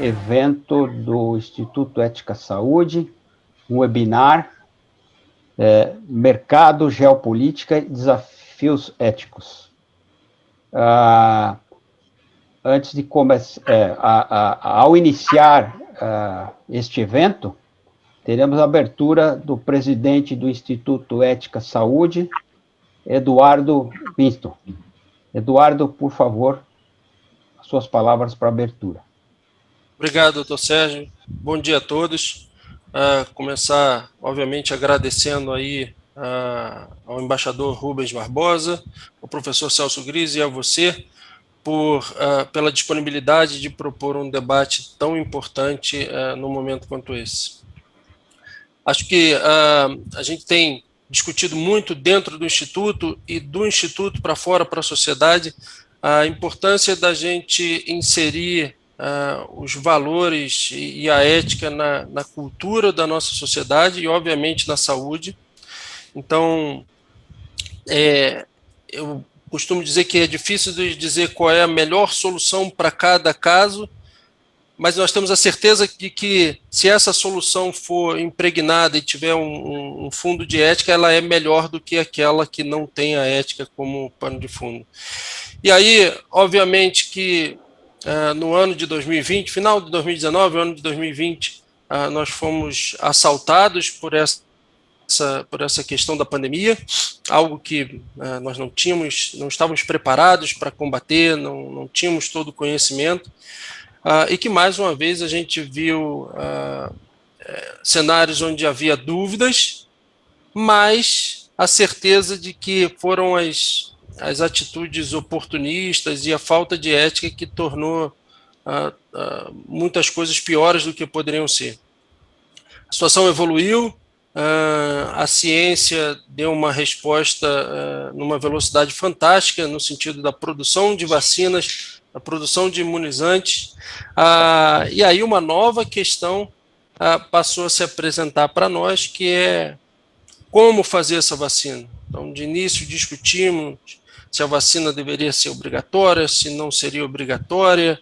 evento do Instituto Ética Saúde, um webinar, Mercado, Geopolítica e Desafios Éticos. Antes de começar, ao iniciar este evento, teremos a abertura do presidente do Instituto Ética Saúde, Eduardo Winston. Eduardo, por favor, as suas palavras para a abertura. Obrigado, doutor Sérgio. Bom dia a todos. Começar, obviamente, agradecendo aí ao embaixador Rubens Barbosa, ao professor Celso Grise e a você pela disponibilidade de propor um debate tão importante num momento quanto esse. Acho que a gente tem discutido muito dentro do Instituto e do Instituto para fora, para a sociedade, a importância da gente inserir os valores e a ética na cultura da nossa sociedade e, obviamente, na saúde. Então, eu costumo dizer que é difícil de dizer qual é a melhor solução para cada caso, mas nós temos a certeza de que, se essa solução for impregnada e tiver um fundo de ética, ela é melhor do que aquela que não tem a ética como pano de fundo. E aí, obviamente que no ano de 2020, final de 2019, ano de 2020, nós fomos assaltados por essa questão da pandemia, algo que nós não estávamos preparados para combater, não tínhamos todo o conhecimento, e que, mais uma vez, a gente viu cenários onde havia dúvidas, mas a certeza de que foram as atitudes oportunistas e a falta de ética que tornou muitas coisas piores do que poderiam ser. A situação evoluiu, a ciência deu uma resposta numa velocidade fantástica no sentido da produção de vacinas, a produção de imunizantes, e aí uma nova questão passou a se apresentar para nós, que é como fazer essa vacina. Então, de início, discutimos se a vacina deveria ser obrigatória, se não seria obrigatória,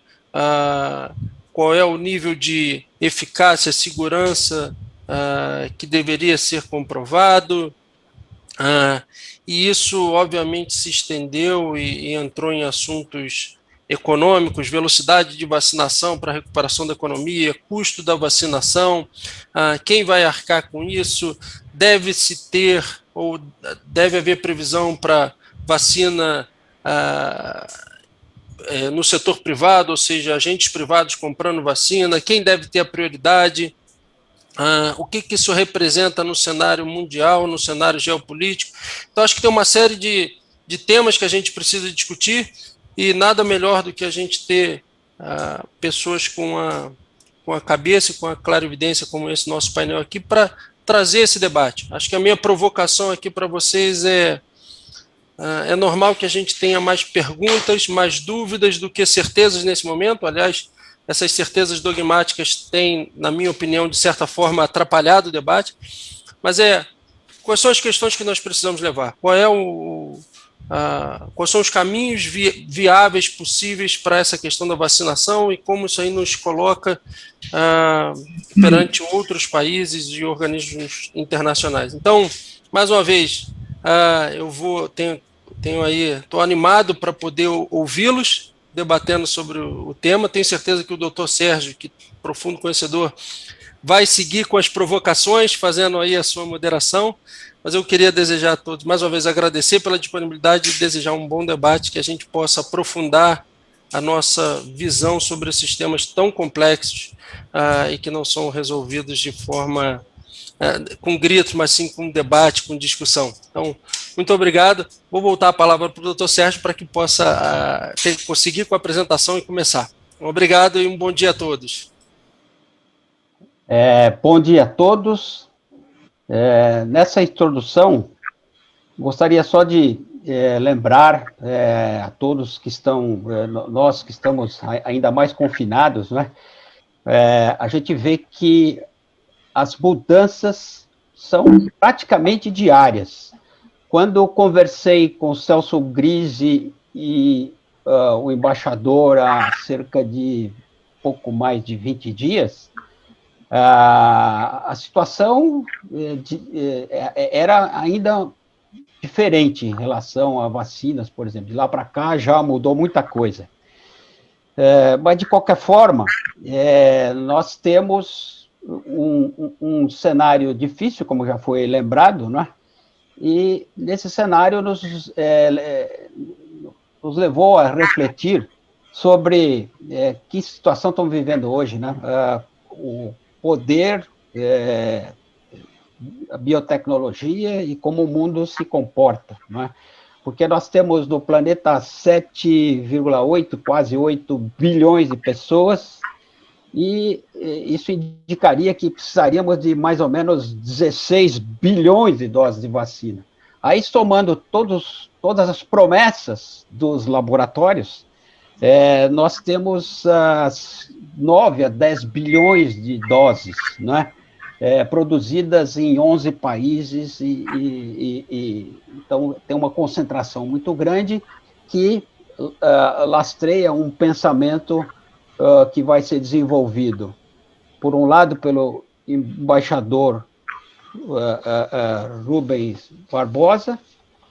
qual é o nível de eficácia, segurança que deveria ser comprovado, e isso, obviamente, se estendeu e entrou em assuntos econômicos, velocidade de vacinação para a recuperação da economia, custo da vacinação, quem vai arcar com isso, deve-se ter ou deve haver previsão para vacina no setor privado, ou seja, agentes privados comprando vacina, quem deve ter a prioridade, o que isso representa no cenário mundial, no cenário geopolítico. Então, acho que tem uma série de temas que a gente precisa discutir, e nada melhor do que a gente ter pessoas com a cabeça e com a clarividência como esse nosso painel aqui para trazer esse debate. Acho que a minha provocação aqui para vocês é normal que a gente tenha mais perguntas, mais dúvidas do que certezas nesse momento. Aliás, essas certezas dogmáticas têm, na minha opinião, de certa forma, atrapalhado o debate, mas quais são as questões que nós precisamos levar? Quais são os caminhos viáveis possíveis para essa questão da vacinação e como isso aí nos coloca perante outros países e organismos internacionais. Então, mais uma vez, estou animado para poder ouvi-los debatendo sobre o tema. Tenho certeza que o doutor Sérgio, que é profundo conhecedor, vai seguir com as provocações, fazendo aí a sua moderação, mas eu queria desejar a todos, mais uma vez, agradecer pela disponibilidade e desejar um bom debate, que a gente possa aprofundar a nossa visão sobre esses temas tão complexos e que não são resolvidos de forma com gritos, mas sim com debate, com discussão. Então, muito obrigado. Vou voltar a palavra para o doutor Sérgio para que possa conseguir com a apresentação e começar. Obrigado e um bom dia a todos. Bom dia a todos. Nessa introdução, gostaria só de lembrar a todos que estão, nós que estamos ainda mais confinados, né? A gente vê que as mudanças são praticamente diárias. Quando eu conversei com o Celso Grise e o embaixador há cerca de pouco mais de 20 dias, a situação era ainda diferente em relação a vacinas, por exemplo. De lá para cá já mudou muita coisa. Mas, de qualquer forma, nós temos um cenário difícil, como já foi lembrado, né? E nesse cenário nos levou a refletir sobre que situação estamos vivendo hoje, né? O poder, a biotecnologia e como o mundo se comporta, né? Porque nós temos no planeta 7,8, quase 8 bilhões de pessoas, e isso indicaria que precisaríamos de mais ou menos 16 bilhões de doses de vacina. Aí, somando todas as promessas dos laboratórios, nós temos 9 a 10 bilhões de doses, né? Produzidas em 11 países, então tem uma concentração muito grande que lastreia um pensamento que vai ser desenvolvido, por um lado, pelo embaixador Rubens Barbosa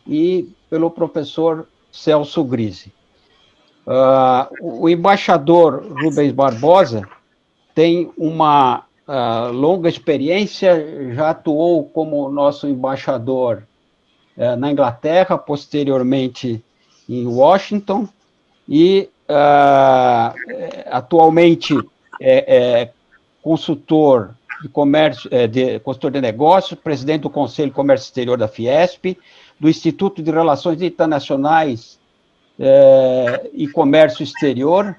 e pelo professor Celso Grise. O embaixador Rubens Barbosa tem uma longa experiência, já atuou como nosso embaixador na Inglaterra, posteriormente em Washington, e atualmente consultor de comércio, consultor de negócios, presidente do Conselho de Comércio Exterior da Fiesp, do Instituto de Relações Internacionais e Comércio Exterior,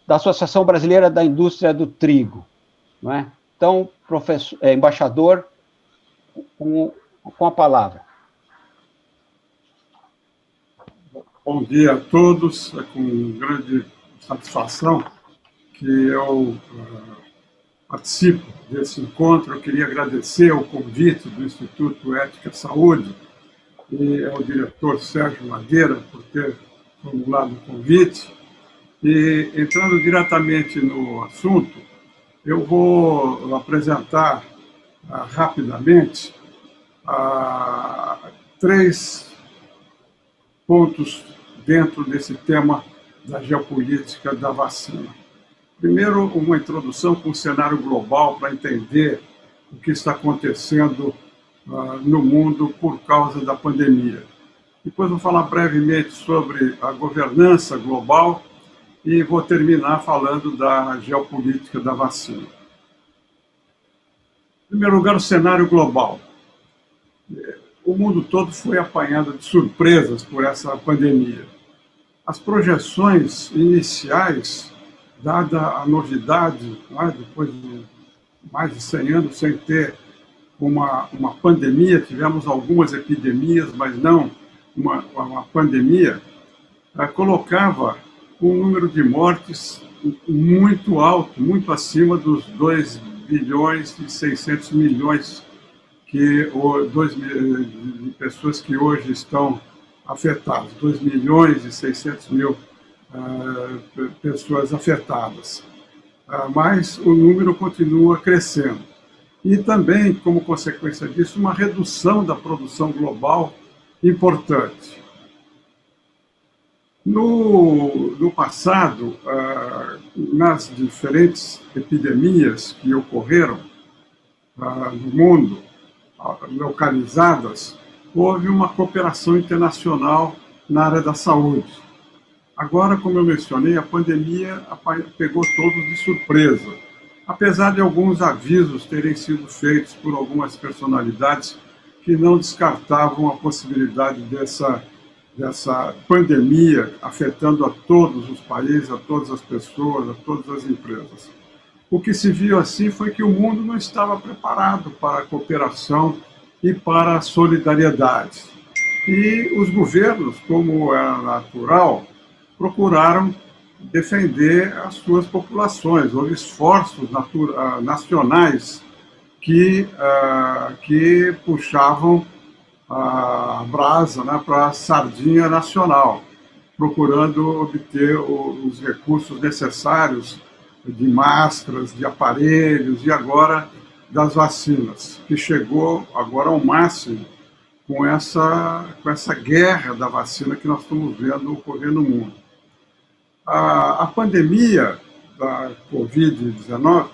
da Associação Brasileira da Indústria do Trigo, não é? Então, embaixador, com a palavra. Bom dia a todos. É com grande satisfação que eu participo desse encontro. Eu queria agradecer o convite do Instituto Ética e Saúde e ao diretor Sérgio Madeira por ter formulado o convite. E, entrando diretamente no assunto, eu vou apresentar rapidamente 3 pontos dentro desse tema da geopolítica da vacina. Primeiro, uma introdução com o cenário global para entender o que está acontecendo no mundo por causa da pandemia. Depois vou falar brevemente sobre a governança global e vou terminar falando da geopolítica da vacina. Em primeiro lugar, o cenário global. O mundo todo foi apanhado de surpresas por essa pandemia. As projeções iniciais, dada a novidade, depois de mais de 100 anos sem ter uma pandemia, tivemos algumas epidemias, mas não uma pandemia, colocava um número de mortes muito alto, muito acima dos 2 bilhões e 600 milhões de pessoas que hoje estão afetadas, 2 milhões e 600 mil pessoas afetadas. Mas o número continua crescendo. E também, como consequência disso, uma redução da produção global importante. No passado, nas diferentes epidemias que ocorreram no mundo, localizadas, houve uma cooperação internacional na área da saúde. Agora, como eu mencionei, a pandemia pegou todos de surpresa, apesar de alguns avisos terem sido feitos por algumas personalidades que não descartavam a possibilidade dessa pandemia afetando a todos os países, a todas as pessoas, a todas as empresas. O que se viu assim foi que o mundo não estava preparado para a cooperação e para a solidariedade. E os governos, como era natural, procuraram defender as suas populações. Houve esforços nacionais que puxavam a brasa, né, para a sardinha nacional, procurando obter os recursos necessários de máscaras, de aparelhos e agora das vacinas, que chegou agora ao máximo com essa guerra da vacina que nós estamos vendo ocorrer no mundo. A pandemia da Covid-19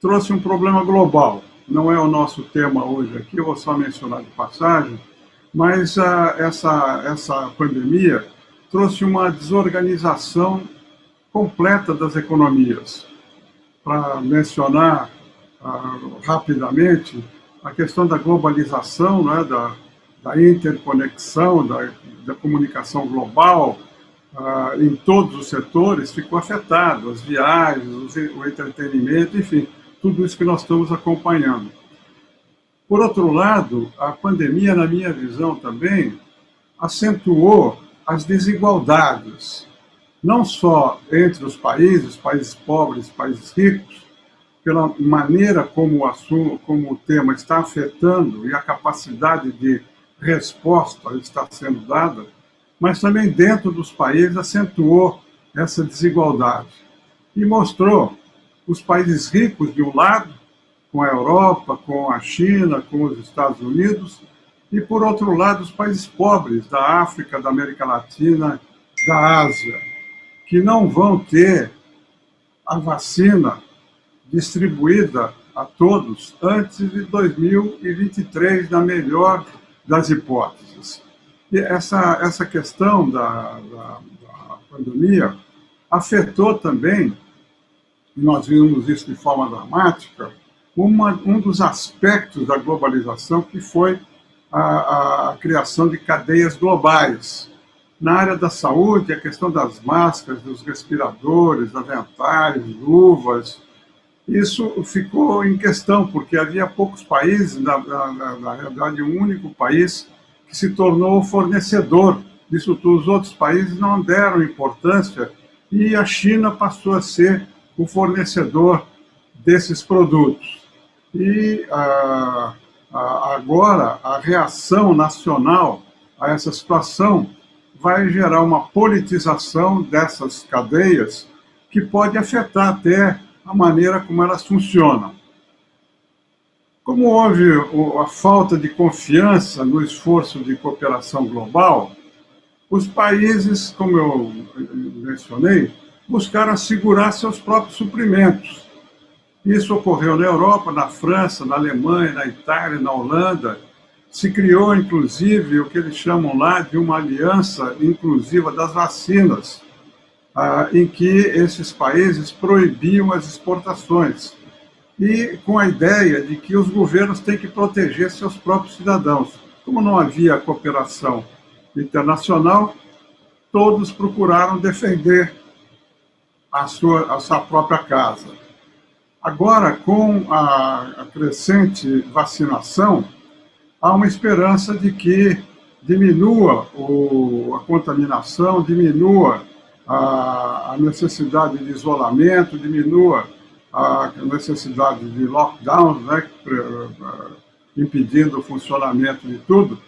trouxe um problema global. Não é o nosso tema hoje aqui, eu vou só mencionar de passagem, mas essa pandemia trouxe uma desorganização completa das economias. Para mencionar rapidamente a questão da globalização, né, da interconexão, da comunicação global, em todos os setores, ficou afetado, as viagens, o entretenimento, enfim, tudo isso que nós estamos acompanhando. Por outro lado, a pandemia, na minha visão também, acentuou as desigualdades, não só entre os países pobres, países ricos, pela maneira como o tema está afetando e a capacidade de resposta está sendo dada, mas também dentro dos países acentuou essa desigualdade e mostrou os países ricos de um lado, com a Europa, com a China, com os Estados Unidos, e por outro lado os países pobres da África, da América Latina, da Ásia, que não vão ter a vacina distribuída a todos antes de 2023, na melhor das hipóteses. E essa questão da pandemia afetou também, e nós vimos isso de forma dramática, um dos aspectos da globalização, que foi a criação de cadeias globais. Na área da saúde, a questão das máscaras, dos respiradores, aventais, luvas, isso ficou em questão, porque havia poucos países, na realidade, um único país que se tornou fornecedor disso tudo. Os outros países não deram importância e a China passou a ser o fornecedor desses produtos. E agora a reação nacional a essa situação vai gerar uma politização dessas cadeias que pode afetar até a maneira como elas funcionam. Como houve a falta de confiança no esforço de cooperação global, os países, como eu mencionei, buscaram assegurar seus próprios suprimentos. Isso ocorreu na Europa, na França, na Alemanha, na Itália, na Holanda. Se criou, inclusive, o que eles chamam lá de uma aliança inclusiva das vacinas, em que esses países proibiam as exportações, e com a ideia de que os governos têm que proteger seus próprios cidadãos. Como não havia cooperação internacional, todos procuraram defender a sua própria casa. Agora, com a crescente vacinação, há uma esperança de que diminua a contaminação, diminua a necessidade de isolamento, diminua a necessidade de lockdown, né, impedindo o funcionamento de tudo,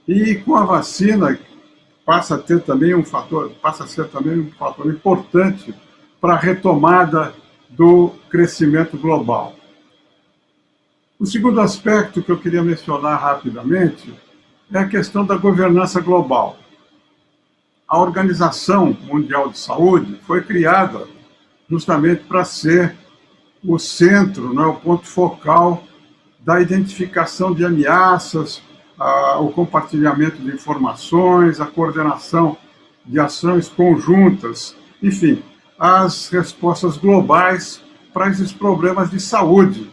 e com a vacina passa a ser também um fator importante para a retomada do crescimento global. O segundo aspecto que eu queria mencionar rapidamente é a questão da governança global. A Organização Mundial de Saúde foi criada justamente para ser o centro, né, o ponto focal da identificação de ameaças, o compartilhamento de informações, a coordenação de ações conjuntas, enfim, as respostas globais para esses problemas de saúde,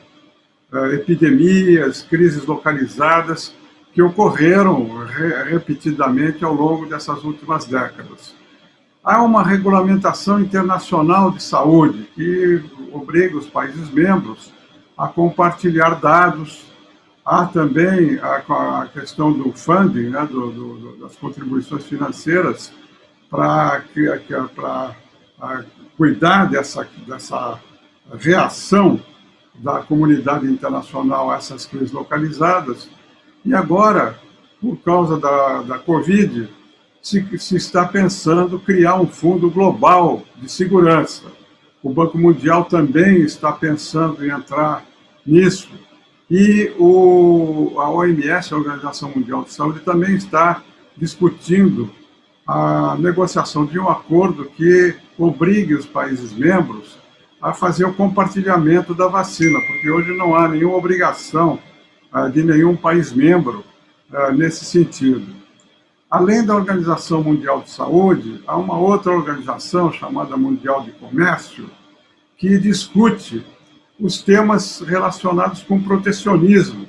epidemias, crises localizadas que ocorreram repetidamente ao longo dessas últimas décadas. Há uma regulamentação internacional de saúde que obriga os países membros a compartilhar dados. Há também a questão do funding, né, das contribuições financeiras para cuidar dessa reação da comunidade internacional a essas crises localizadas. E agora, por causa da Covid, se está pensando criar um fundo global de segurança, o Banco Mundial também está pensando em entrar nisso. E a OMS, a Organização Mundial de Saúde, também está discutindo a negociação de um acordo que obrigue os países membros a fazer o compartilhamento da vacina, porque hoje não há nenhuma obrigação de nenhum país membro nesse sentido. Além da Organização Mundial de Saúde, há uma outra organização chamada Mundial de Comércio que discute os temas relacionados com protecionismo,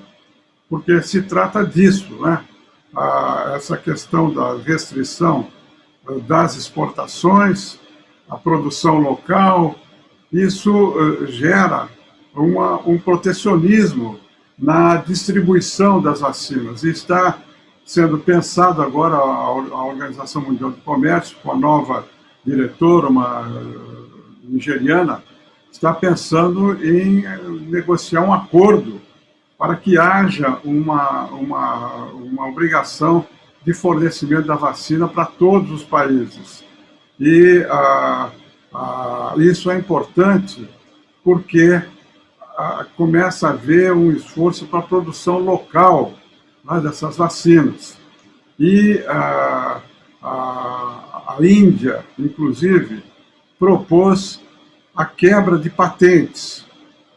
porque se trata disso, né? Essa questão da restrição das exportações, a produção local, isso gera um protecionismo na distribuição das vacinas. E está sendo pensado agora, a Organização Mundial do Comércio, com a nova diretora, uma nigeriana, está pensando em negociar um acordo para que haja uma obrigação de fornecimento da vacina para todos os países. E isso é importante porque começa a haver um esforço para a produção local, né, dessas vacinas. E a Índia, inclusive, propôs a quebra de patentes.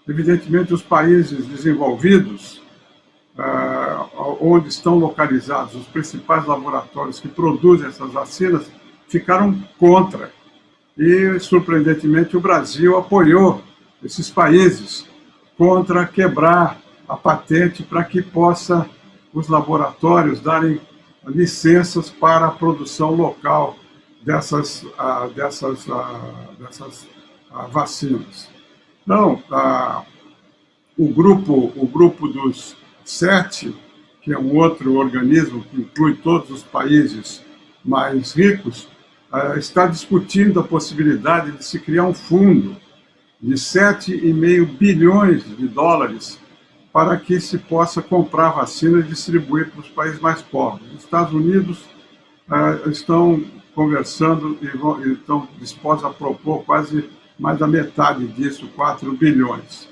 Evidentemente, os países desenvolvidos, onde estão localizados os principais laboratórios que produzem essas vacinas, ficaram contra. E, surpreendentemente, o Brasil apoiou esses países contra quebrar a patente para que possa os laboratórios darem licenças para a produção local dessas vacinas. Então, o grupo dos 7, que é um outro organismo que inclui todos os países mais ricos, está discutindo a possibilidade de se criar um fundo de 7,5 bilhões de dólares para que se possa comprar vacina e distribuir para os países mais pobres. Os Estados Unidos estão conversando e estão dispostos a propor quase mais da metade disso, 4 bilhões.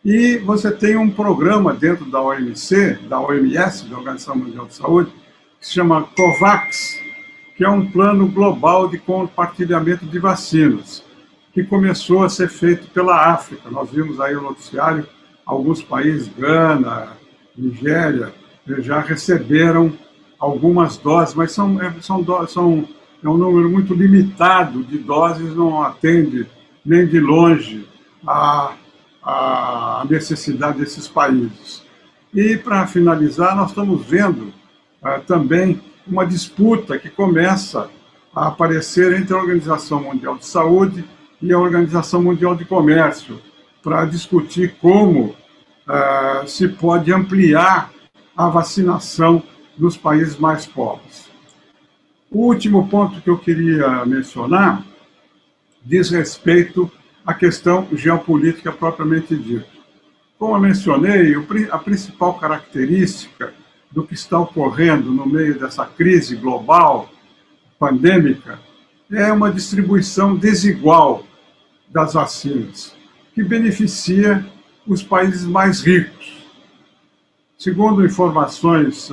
E você tem um programa dentro da OMS, da Organização Mundial de Saúde, que se chama COVAX, que é um plano global de compartilhamento de vacinas, que começou a ser feito pela África. Nós vimos aí no noticiário, alguns países, Gana, Nigéria, já receberam algumas doses, mas é um número muito limitado de doses, não atende nem de longe a necessidade desses países. E, para finalizar, nós estamos vendo também uma disputa que começa a aparecer entre a Organização Mundial de Saúde e a Organização Mundial de Comércio, para discutir como se pode ampliar a vacinação dos países mais pobres. O último ponto que eu queria mencionar diz respeito à questão geopolítica propriamente dita. Como eu mencionei, a principal característica do que está ocorrendo no meio dessa crise global, pandêmica, é uma distribuição desigual das vacinas, que beneficia os países mais ricos. Segundo informações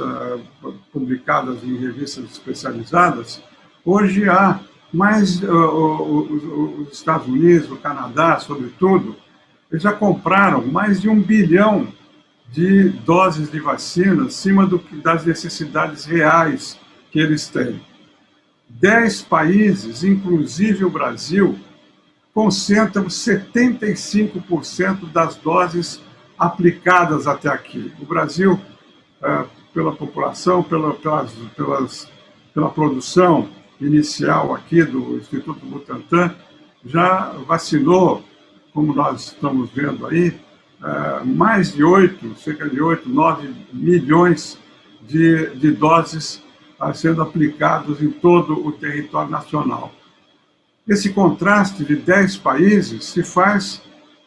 publicadas em revistas especializadas, hoje há mais os Estados Unidos, o Canadá, sobretudo, eles já compraram mais de 1 bilhão de doses de vacina acima das necessidades reais que eles têm. 10 países, inclusive o Brasil, concentram 75% das doses aplicadas até aqui. O Brasil, pela população, pela produção inicial aqui do Instituto Butantan, já vacinou, como nós estamos vendo aí, cerca de 8, 9 milhões de doses sendo aplicadas em todo o território nacional. Esse contraste de 10 países se faz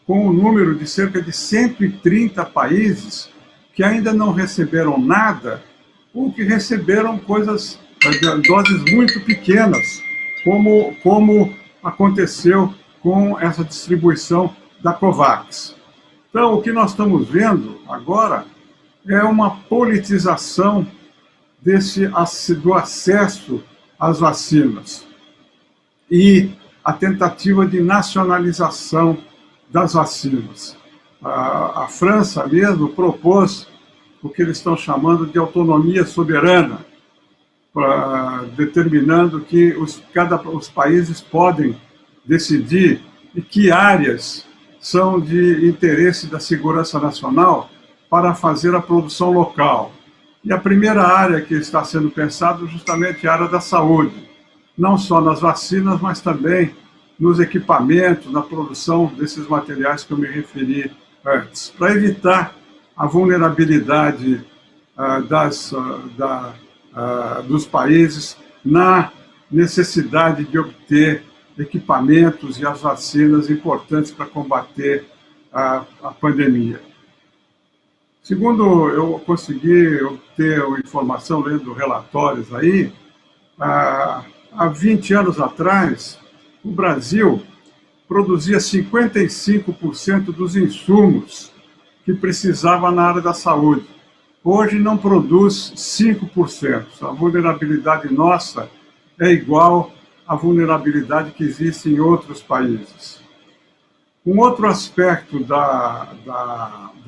com o número de cerca de 130 países que ainda não receberam nada ou que receberam doses muito pequenas, como aconteceu com essa distribuição da COVAX. Então, o que nós estamos vendo agora é uma politização do acesso às vacinas e a tentativa de nacionalização das vacinas. A França mesmo propôs o que eles estão chamando de autonomia soberana, determinando que os países podem decidir em que áreas são de interesse da segurança nacional para fazer a produção local. E a primeira área que está sendo pensada é justamente a área da saúde, não só nas vacinas, mas também nos equipamentos, na produção desses materiais que eu me referi antes, para evitar a vulnerabilidade dos países na necessidade de obter equipamentos e as vacinas importantes para combater a pandemia. Segundo eu consegui obter informação lendo relatórios aí, há 20 anos atrás, o Brasil produzia 55% dos insumos que precisava na área da saúde. Hoje não produz 5%. A vulnerabilidade nossa é igual à vulnerabilidade que existe em outros países. Um outro aspecto da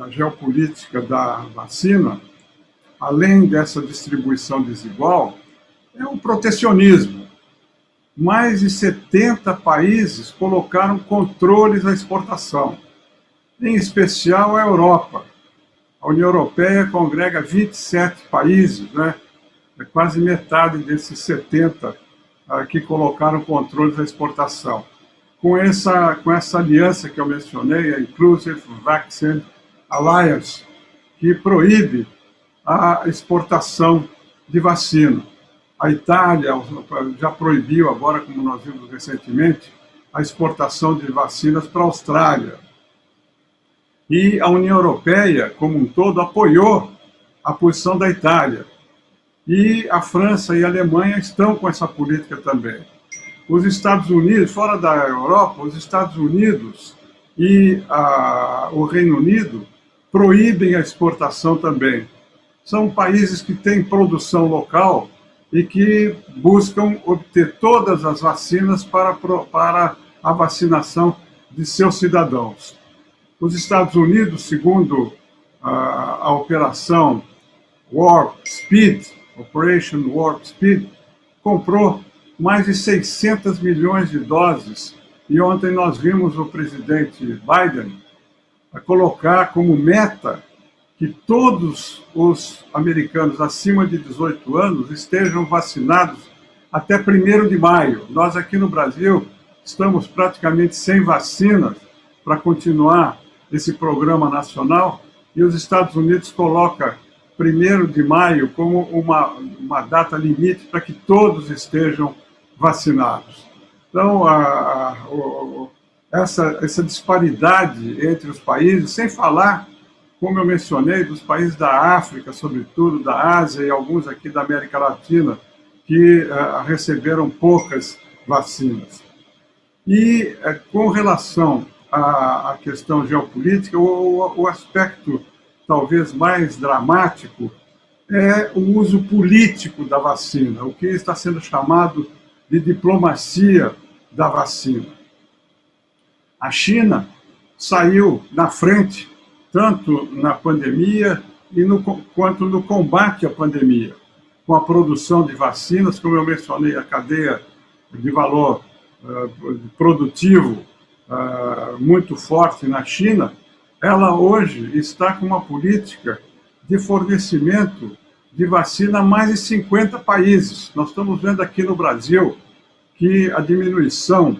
geopolítica da vacina, além dessa distribuição desigual, é o protecionismo. Mais de 70 países colocaram controles à exportação, em especial a Europa. A União Europeia congrega 27 países, né? É quase metade desses 70 que colocaram controles à exportação. Com essa aliança que eu mencionei, a Inclusive Vaccine Alliance, que proíbe a exportação de vacina. A Itália já proibiu agora, como nós vimos recentemente, a exportação de vacinas para a Austrália. E a União Europeia, como um todo, apoiou a posição da Itália. E a França e a Alemanha estão com essa política também. Os Estados Unidos, fora da Europa, os Estados Unidos e o Reino Unido proíbem a exportação também. São países que têm produção local e que buscam obter todas as vacinas para a vacinação de seus cidadãos. Os Estados Unidos, segundo a Operação Warp Speed, Operation Warp Speed, comprou mais de 600 milhões de doses. E ontem nós vimos o presidente Biden colocar como meta que todos os americanos acima de 18 anos estejam vacinados até 1º de maio. Nós aqui no Brasil estamos praticamente sem vacinas para continuar esse programa nacional, e os Estados Unidos colocam 1º de maio como uma data limite para que todos estejam vacinados. Então, essa disparidade entre os países, sem falar, como eu mencionei, dos países da África, sobretudo, da Ásia e alguns aqui da América Latina, que receberam poucas vacinas. E com relação à questão geopolítica, o aspecto talvez mais dramático é o uso político da vacina, o que está sendo chamado de diplomacia da vacina. A China saiu na frente, tanto na pandemia quanto no combate à pandemia, com a produção de vacinas, como eu mencionei, a cadeia de valor produtivo muito forte na China. Ela hoje está com uma política de fornecimento de vacina a mais de 50 países. Nós estamos vendo aqui no Brasil que a diminuição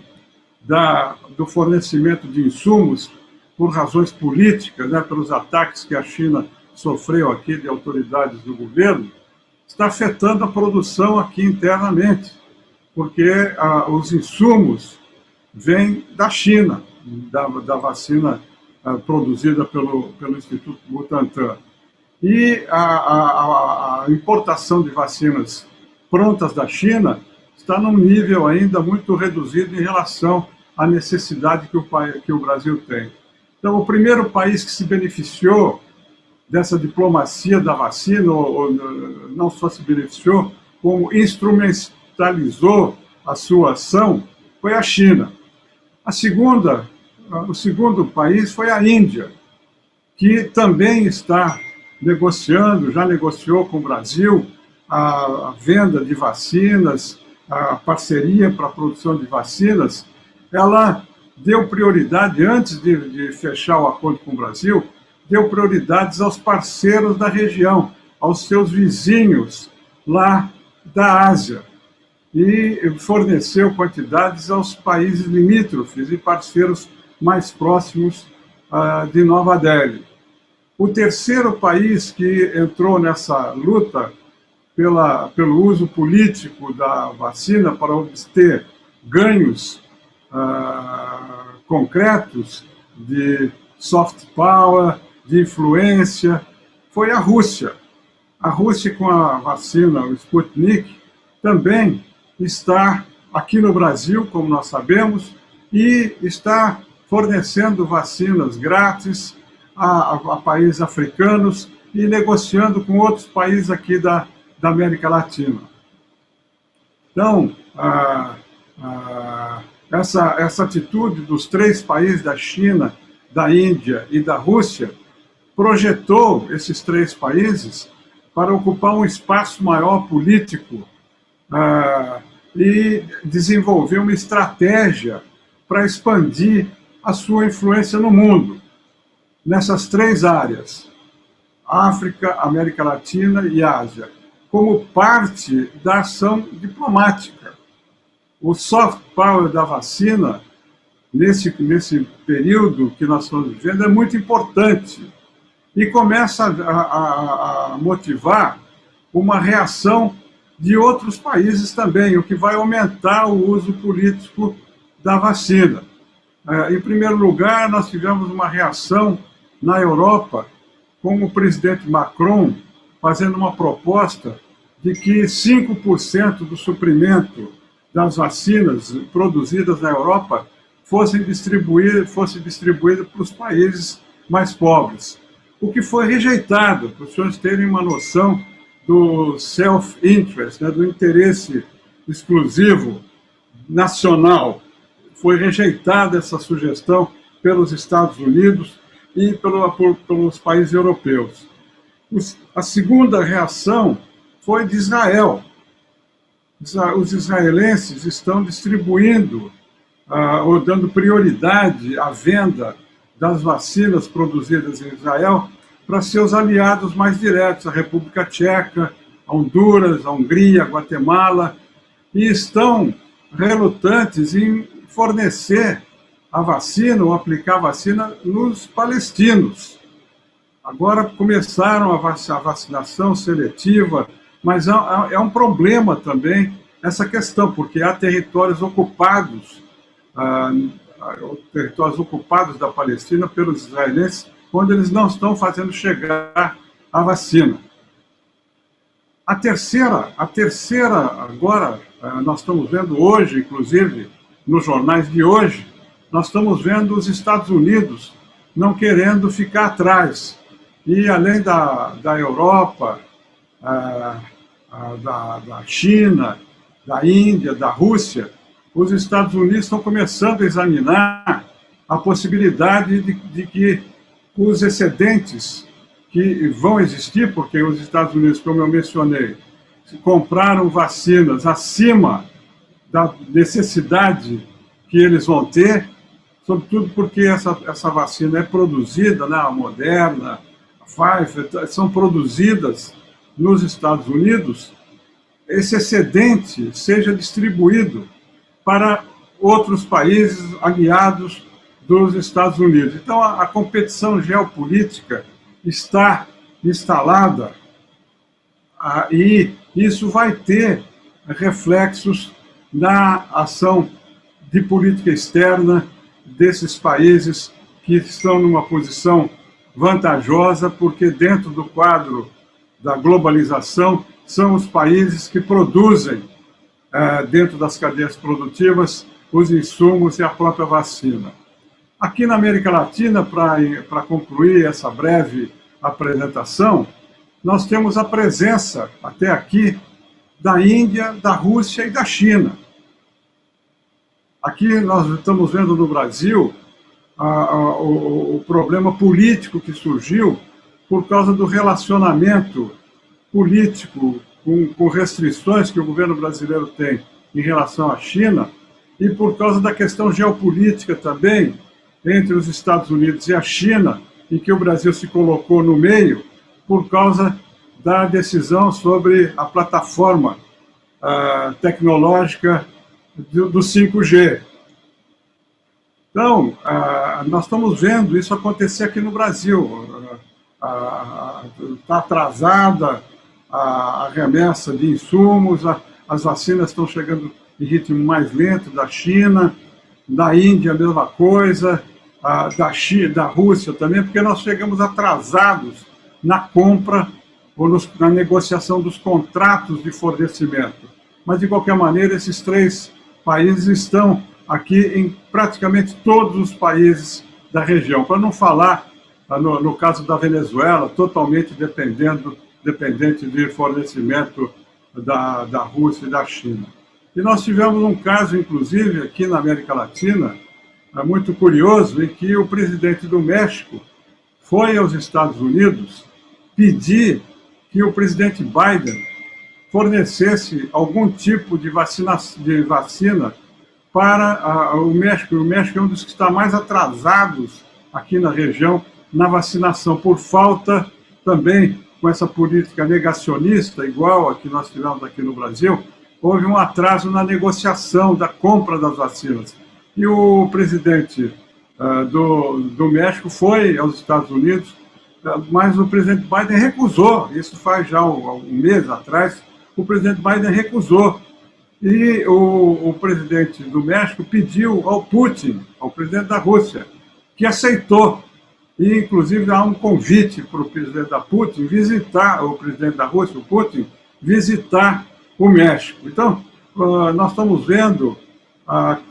do fornecimento de insumos por razões políticas, né, pelos ataques que a China sofreu aqui de autoridades do governo, está afetando a produção aqui internamente, porque os insumos vêm da China, da vacina produzida pelo Instituto Butantan. E a importação de vacinas prontas da China está num nível ainda muito reduzido em relação a necessidade que o Brasil tem. Então, o primeiro país que se beneficiou dessa diplomacia da vacina, ou não só se beneficiou, como instrumentalizou a sua ação, foi a China. O segundo país foi a Índia, que também está negociando, já negociou com o Brasil a venda de vacinas, a parceria para a produção de vacinas. Ela deu prioridade, antes de fechar o acordo com o Brasil, deu prioridades aos parceiros da região, aos seus vizinhos lá da Ásia, e forneceu quantidades aos países limítrofes e parceiros mais próximos de Nova Delhi. O terceiro país que entrou nessa luta pelo uso político da vacina para obter ganhos concretos de soft power, de influência, foi a Rússia. A Rússia, com a vacina, o Sputnik, também está aqui no Brasil, como nós sabemos, e está fornecendo vacinas grátis a países africanos e negociando com outros países aqui da América Latina. Então, essa atitude dos três países, da China, da Índia e da Rússia, projetou esses três países para ocupar um espaço maior político e desenvolver uma estratégia para expandir a sua influência no mundo, nessas três áreas, África, América Latina e Ásia, como parte da ação diplomática. O soft power da vacina, nesse período que nós estamos vivendo, é muito importante e começa a motivar uma reação de outros países também, o que vai aumentar o uso político da vacina. Em primeiro lugar, nós tivemos uma reação na Europa, com o presidente Macron fazendo uma proposta de que 5% do suprimento das vacinas produzidas na Europa fosse distribuído para os países mais pobres, o que foi rejeitado, para os senhores terem uma noção do self-interest, né, do interesse exclusivo nacional. Foi rejeitada essa sugestão pelos Estados Unidos e pelos países europeus. A segunda reação foi de Israel. Os israelenses estão distribuindo ou dando prioridade à venda das vacinas produzidas em Israel para seus aliados mais diretos, a República Tcheca, a Honduras, a Hungria, a Guatemala, e estão relutantes em fornecer a vacina ou aplicar a vacina nos palestinos. Agora começaram a vacinação seletiva, mas é um problema também essa questão, porque há territórios ocupados da Palestina pelos israelenses, onde eles não estão fazendo chegar a vacina. A terceira agora, nós estamos vendo hoje, inclusive, nos jornais de hoje, nós estamos vendo os Estados Unidos não querendo ficar atrás. E além da Europa, da China, da Índia, da Rússia, os Estados Unidos estão começando a examinar a possibilidade de que os excedentes que vão existir, porque os Estados Unidos, como eu mencionei, compraram vacinas acima da necessidade que eles vão ter, sobretudo porque essa vacina é produzida, né, a Moderna, a Pfizer, são produzidas nos Estados Unidos, esse excedente seja distribuído para outros países aliados dos Estados Unidos. Então, a competição geopolítica está instalada e isso vai ter reflexos na ação de política externa desses países que estão numa posição vantajosa, porque dentro do quadro da globalização são os países que produzem, dentro das cadeias produtivas, os insumos e a própria vacina. Aqui na América Latina, para concluir essa breve apresentação, nós temos a presença, até aqui, da Índia, da Rússia e da China. Aqui nós estamos vendo no Brasil o problema político que surgiu por causa do relacionamento político com restrições que o governo brasileiro tem em relação à China e por causa da questão geopolítica também entre os Estados Unidos e a China, em que o Brasil se colocou no meio por causa da decisão sobre a plataforma tecnológica do 5G. Então, nós estamos vendo isso acontecer aqui no Brasil. Está atrasada a remessa de insumos, as vacinas estão chegando em ritmo mais lento da China, da Índia a mesma coisa, da Rússia também, porque nós chegamos atrasados na compra ou na negociação dos contratos de fornecimento. Mas, de qualquer maneira, esses 3 países estão aqui em praticamente todos os países da região, para não falar, no caso da Venezuela, totalmente dependente de fornecimento da Rússia e da China. E nós tivemos um caso, inclusive, aqui na América Latina, muito curioso, em que o presidente do México foi aos Estados Unidos pedir que o presidente Biden fornecesse algum tipo de vacina para o México. O México é um dos que está mais atrasados aqui na região na vacinação, por falta também, com essa política negacionista, igual a que nós tivemos aqui no Brasil, houve um atraso na negociação da compra das vacinas. E o presidente do México foi aos Estados Unidos, mas o presidente Biden recusou, isso faz já um mês atrás, o presidente Biden recusou. E o presidente do México pediu ao Putin, ao presidente da Rússia, que aceitou. E, inclusive, há um convite para o presidente da Putin visitar, o presidente da Rússia, o Putin, visitar o México. Então, nós estamos vendo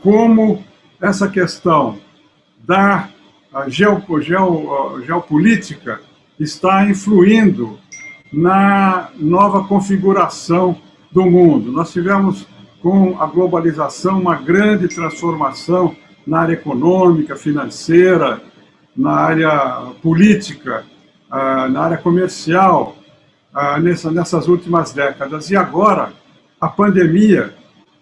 como essa questão da geopolítica está influindo na nova configuração do mundo. Nós tivemos, com a globalização, uma grande transformação na área econômica, financeira, na área política, na área comercial, nessas últimas décadas. E agora, a pandemia,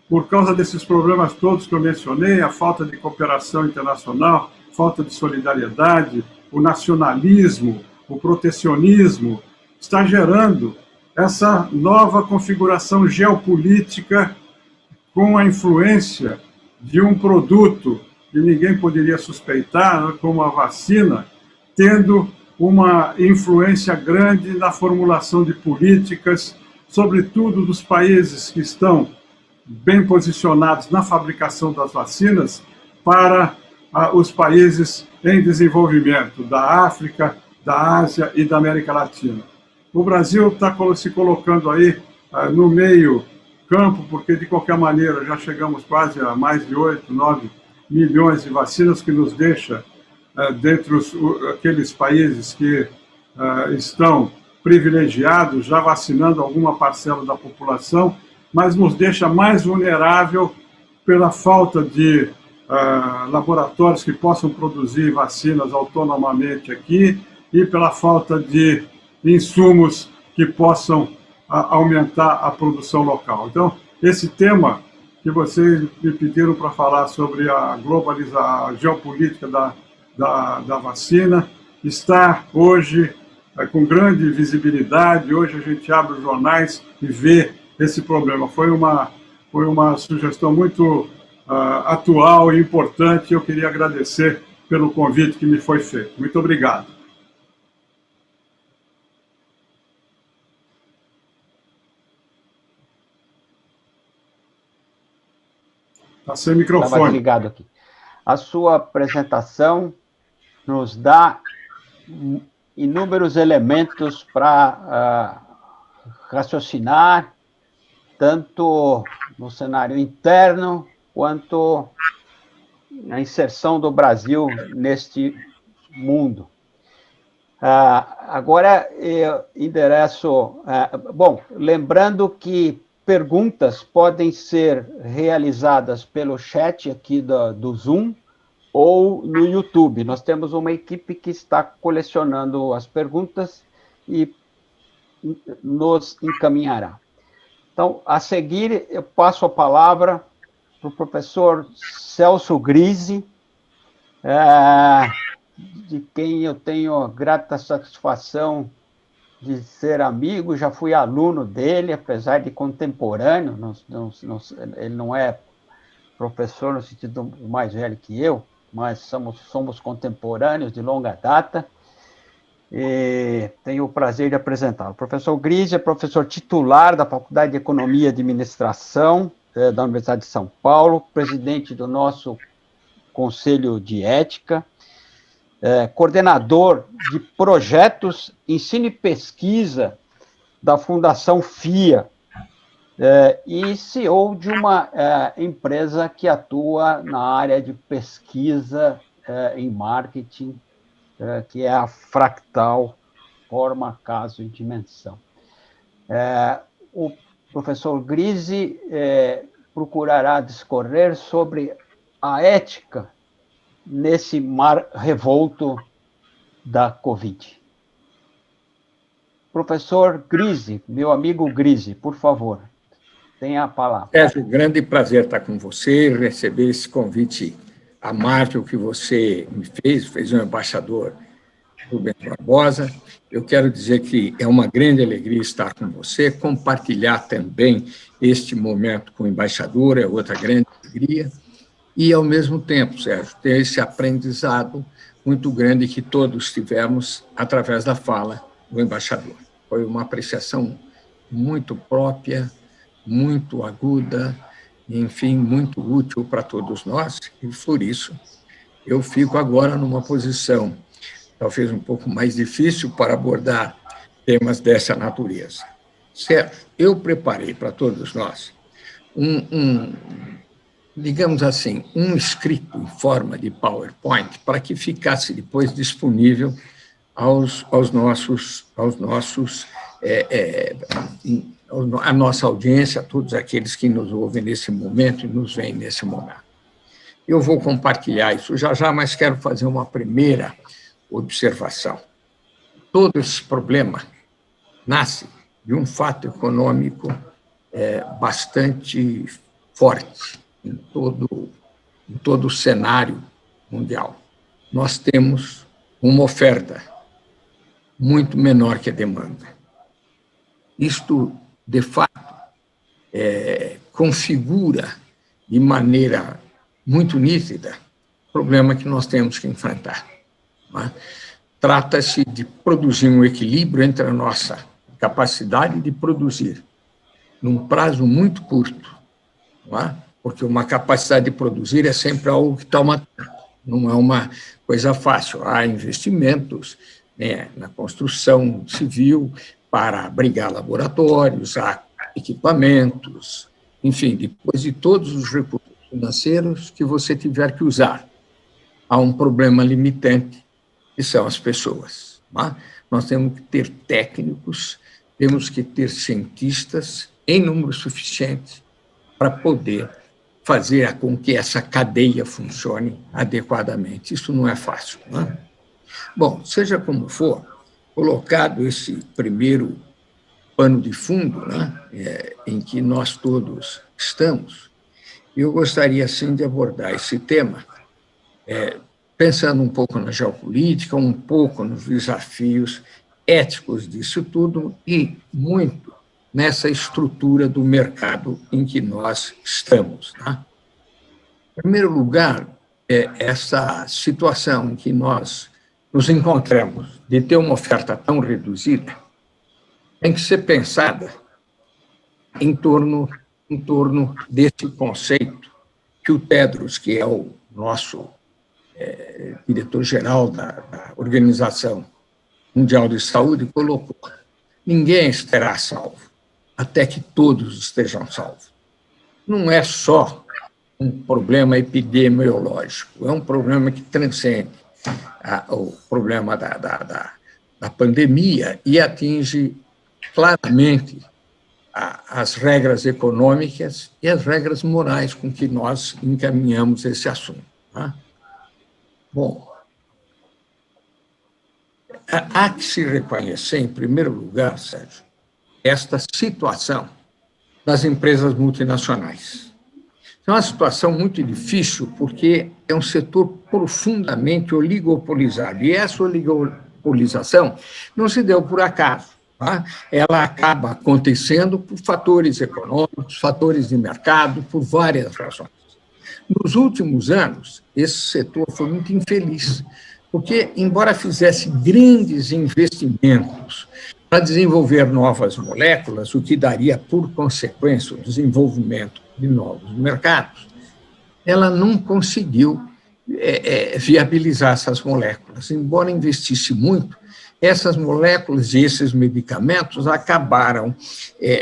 por causa desses problemas todos que eu mencionei, a falta de cooperação internacional, falta de solidariedade, o nacionalismo, o protecionismo, está gerando essa nova configuração geopolítica com a influência de um produto que ninguém poderia suspeitar, como a vacina, tendo uma influência grande na formulação de políticas, sobretudo dos países que estão bem posicionados na fabricação das vacinas, para os países em desenvolvimento da África, da Ásia e da América Latina. O Brasil está se colocando aí no meio campo, porque, de qualquer maneira, já chegamos quase a mais de 8, 9 milhões de vacinas, que nos deixa dentre aqueles países que estão privilegiados, já vacinando alguma parcela da população, mas nos deixa mais vulnerável pela falta de laboratórios que possam produzir vacinas autonomamente aqui e pela falta de insumos que possam aumentar a produção local. Então, esse tema que vocês me pediram para falar sobre a geopolítica da vacina está hoje com grande visibilidade. Hoje a gente abre os jornais e vê esse problema. Foi uma sugestão muito atual e importante. Eu queria agradecer pelo convite que me foi feito. Muito obrigado. Está sem microfone. Estava ligado aqui. A sua apresentação nos dá inúmeros elementos para raciocinar, tanto no cenário interno quanto a inserção do Brasil neste mundo. Agora, eu endereço... bom, lembrando que perguntas podem ser realizadas pelo chat aqui do Zoom ou no YouTube. Nós temos uma equipe que está colecionando as perguntas e nos encaminhará. Então, a seguir, eu passo a palavra para o professor Celso Grise, de quem eu tenho a grata satisfação de ser amigo, já fui aluno dele, apesar de contemporâneo, ele não é professor no sentido mais velho que eu, mas somos contemporâneos de longa data, e tenho o prazer de apresentá-lo. O professor Grise é professor titular da Faculdade de Economia e Administração da Universidade de São Paulo, presidente do nosso Conselho de Ética, coordenador de projetos, ensino e pesquisa da Fundação FIA, e CEO de uma empresa que atua na área de pesquisa em marketing, que é a Fractal, Forma, Caso e Dimensão. O professor Grise procurará discorrer sobre a ética nesse mar revolto da Covid. Professor Grise, meu amigo Grise, por favor, tenha a palavra. Sérgio, grande prazer estar com você, receber esse convite amável que você me fez um embaixador Rubens Barbosa. Eu quero dizer que é uma grande alegria estar com você, compartilhar também este momento com o embaixador, é outra grande alegria, e, ao mesmo tempo, Sérgio, ter esse aprendizado muito grande que todos tivemos através da fala do embaixador. Foi uma apreciação muito própria, muito aguda, enfim, muito útil para todos nós, e, por isso, eu fico agora numa posição talvez um pouco mais difícil para abordar temas dessa natureza. Sérgio, eu preparei para todos nós digamos assim, um escrito em forma de PowerPoint para que ficasse depois disponível à nossa audiência, a todos aqueles que nos ouvem nesse momento e nos veem nesse momento. Eu vou compartilhar isso já, mas quero fazer uma primeira observação. Todo esse problema nasce de um fato econômico bastante forte em todo o cenário mundial. Nós temos uma oferta muito menor que a demanda. Isto, de fato, configura de maneira muito nítida o problema que nós temos que enfrentar. Trata-se de produzir um equilíbrio entre a nossa capacidade de produzir num prazo muito curto, porque uma capacidade de produzir é sempre algo que toma tempo, não é uma coisa fácil. Há investimentos na construção civil para abrigar laboratórios, há equipamentos, enfim, depois de todos os recursos financeiros que você tiver que usar, há um problema limitante, que são as pessoas. Nós temos que ter técnicos, temos que ter cientistas em número suficiente para poder fazer com que essa cadeia funcione adequadamente. Isso não é fácil. Bom, seja como for, colocado esse primeiro pano de fundo, em que nós todos estamos, eu gostaria, sim, de abordar esse tema, pensando um pouco na geopolítica, um pouco nos desafios éticos disso tudo e muito nessa estrutura do mercado em que nós estamos. Em primeiro lugar, essa situação em que nós nos encontramos de ter uma oferta tão reduzida tem que ser pensada em torno desse conceito que o Tedros, que é o nosso diretor-geral da Organização Mundial de Saúde, colocou: ninguém estará salvo até que todos estejam salvos. Não é só um problema epidemiológico, é um problema que transcende o problema da pandemia e atinge claramente as regras econômicas e as regras morais com que nós encaminhamos esse assunto. Tá? Bom, há que se reconhecer, em primeiro lugar, Sérgio, esta situação das empresas multinacionais. É uma situação muito difícil, porque é um setor profundamente oligopolizado. E essa oligopolização não se deu por acaso. Tá? Ela acaba acontecendo por fatores econômicos, fatores de mercado, por várias razões. Nos últimos anos, esse setor foi muito infeliz, porque, embora fizesse grandes investimentos para desenvolver novas moléculas, o que daria, por consequência, o desenvolvimento de novos mercados, ela não conseguiu viabilizar essas moléculas. Embora investisse muito, essas moléculas e esses medicamentos acabaram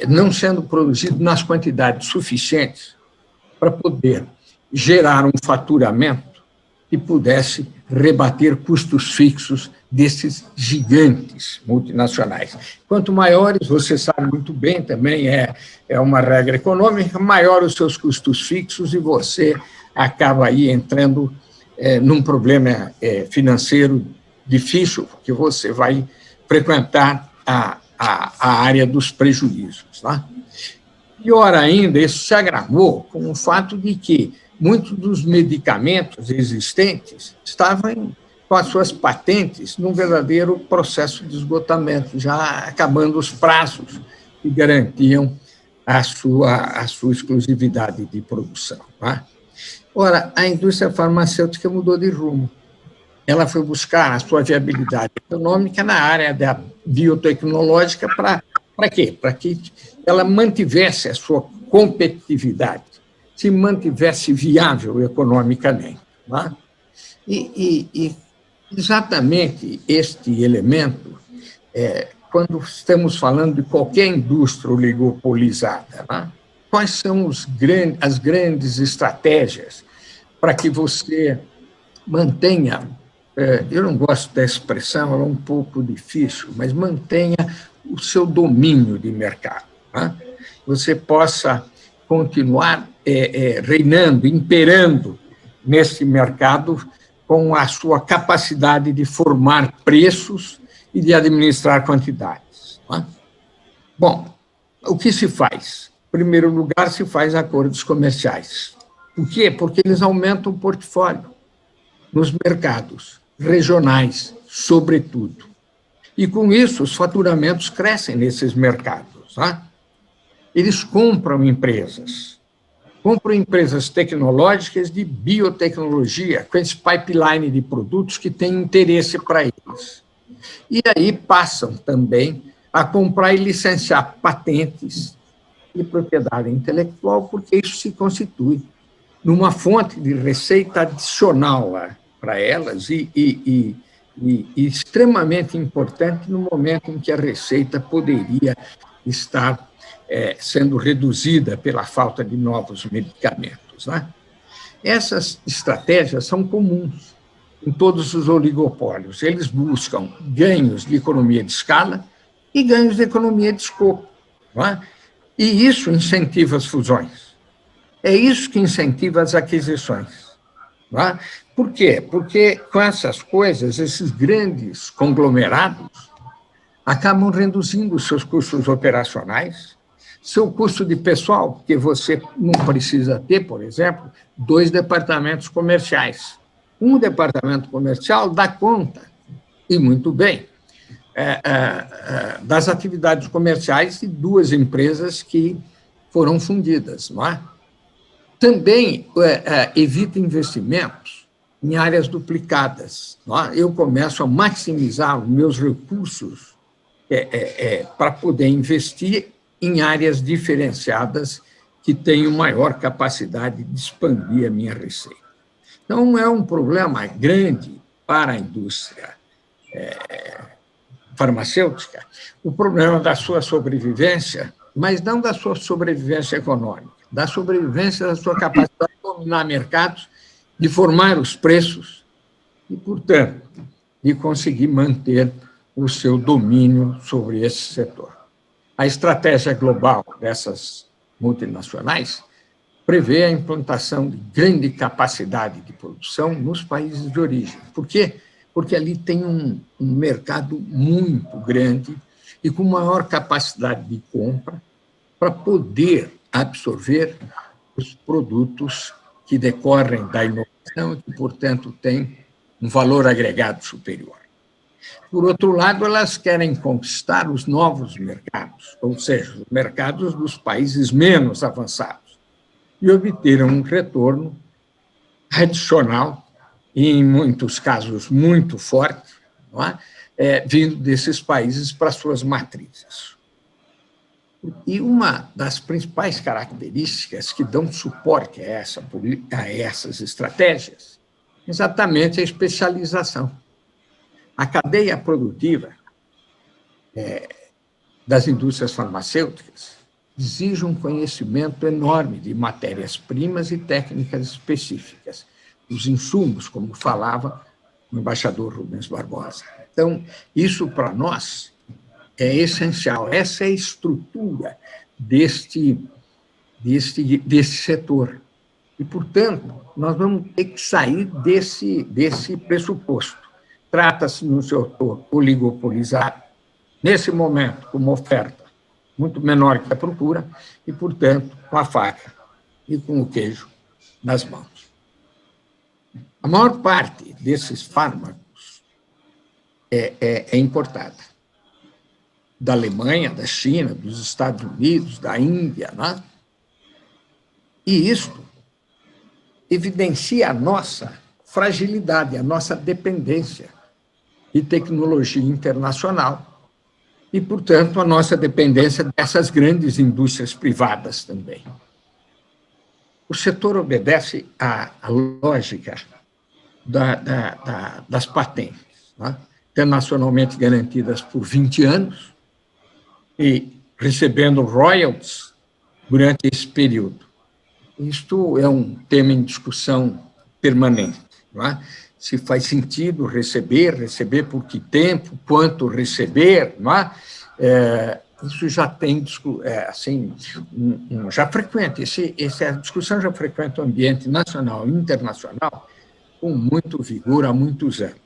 não sendo produzidos nas quantidades suficientes para poder gerar um faturamento que pudesse rebater custos fixos desses gigantes multinacionais. Quanto maiores, você sabe muito bem, também é uma regra econômica, maior os seus custos fixos e você acaba aí entrando num problema financeiro difícil, porque você vai frequentar a área dos prejuízos. Tá? Pior ainda, isso se agravou com o fato de que muitos dos medicamentos existentes estavam com as suas patentes num verdadeiro processo de esgotamento, já acabando os prazos que garantiam a sua exclusividade de produção. Tá? Ora, a indústria farmacêutica mudou de rumo. Ela foi buscar a sua viabilidade econômica na área da biotecnológica para quê? Para que ela mantivesse a sua competitividade, se mantivesse viável economicamente. Tá? E exatamente este elemento, quando estamos falando de qualquer indústria oligopolizada, tá? Quais são as grandes estratégias para que você mantenha, eu não gosto da expressão, ela é um pouco difícil, mas mantenha o seu domínio de mercado. Tá? Você possa continuar reinando, imperando nesse mercado com a sua capacidade de formar preços e de administrar quantidades. Tá? Bom, o que se faz? Em primeiro lugar, se faz acordos comerciais. Por quê? Porque eles aumentam o portfólio nos mercados regionais, sobretudo. E, com isso, os faturamentos crescem nesses mercados. Tá? Eles compram empresas tecnológicas de biotecnologia, com esse pipeline de produtos que tem interesse para eles. E aí passam também a comprar e licenciar patentes de propriedade intelectual, porque isso se constitui numa fonte de receita adicional para elas e extremamente importante no momento em que a receita poderia estar sendo reduzida pela falta de novos medicamentos. Né? Essas estratégias são comuns em todos os oligopólios. Eles buscam ganhos de economia de escala e ganhos de economia de escopo. Né? E isso incentiva as fusões. É isso que incentiva as aquisições. Né? Por quê? Porque com essas coisas, esses grandes conglomerados acabam reduzindo os seus custos operacionais, seu custo de pessoal, porque você não precisa ter, por exemplo, 2 departamentos comerciais. Um departamento comercial dá conta, e muito bem, das atividades comerciais de 2 empresas que foram fundidas. Não é? Também evita investimentos em áreas duplicadas. Não é? Eu começo a maximizar os meus recursos para poder investir em áreas diferenciadas que tenham maior capacidade de expandir a minha receita. Então, é um problema grande para a indústria farmacêutica, o problema da sua sobrevivência, mas não da sua sobrevivência econômica, da sobrevivência da sua capacidade dominar mercados, de formar os preços e, portanto, de conseguir manter o seu domínio sobre esse setor. A estratégia global dessas multinacionais prevê a implantação de grande capacidade de produção nos países de origem. Por quê? Porque ali tem um mercado muito grande e com maior capacidade de compra para poder absorver os produtos que decorrem da inovação e que, portanto, têm um valor agregado superior. Por outro lado, elas querem conquistar os novos mercados, ou seja, os mercados dos países menos avançados, e obter um retorno adicional, e em muitos casos muito forte, não é? Vindo desses países para suas matrizes. E uma das principais características que dão suporte a essas estratégias é exatamente a especialização. A cadeia produtiva das indústrias farmacêuticas exige um conhecimento enorme de matérias-primas e técnicas específicas, os insumos, como falava o embaixador Rubens Barbosa. Então, isso, para nós, é essencial. Essa é a estrutura deste setor. E, portanto, nós vamos ter que sair desse pressuposto. Trata-se de um setor oligopolizado, nesse momento, com uma oferta muito menor que a procura, e, portanto, com a faca e com o queijo nas mãos. A maior parte desses fármacos é importada. Da Alemanha, da China, dos Estados Unidos, da Índia, né? E isto evidencia a nossa fragilidade, a nossa dependência de tecnologia internacional e, portanto, a nossa dependência dessas grandes indústrias privadas também. O setor obedece à lógica das patentes, né? Internacionalmente garantidas por 20 anos e recebendo royalties durante esse período. Isto é um tema em discussão permanente, não é? Se faz sentido receber por que tempo, quanto receber, não é? Isso já tem, assim, já frequenta, essa discussão já frequenta o ambiente nacional e internacional com muito vigor há muitos anos.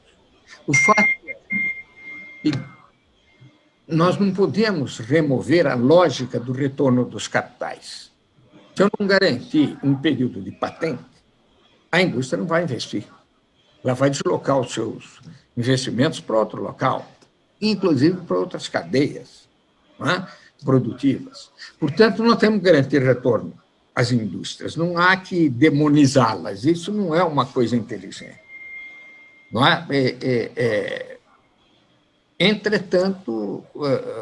O fato é que nós não podemos remover a lógica do retorno dos capitais. Se eu não garantir um período de patente, a indústria não vai investir. Ela vai deslocar os seus investimentos para outro local, inclusive para outras cadeias, não é? Produtivas. Portanto, nós temos que garantir retorno às indústrias. Não há que demonizá-las. Isso não é uma coisa inteligente. Não é? Entretanto,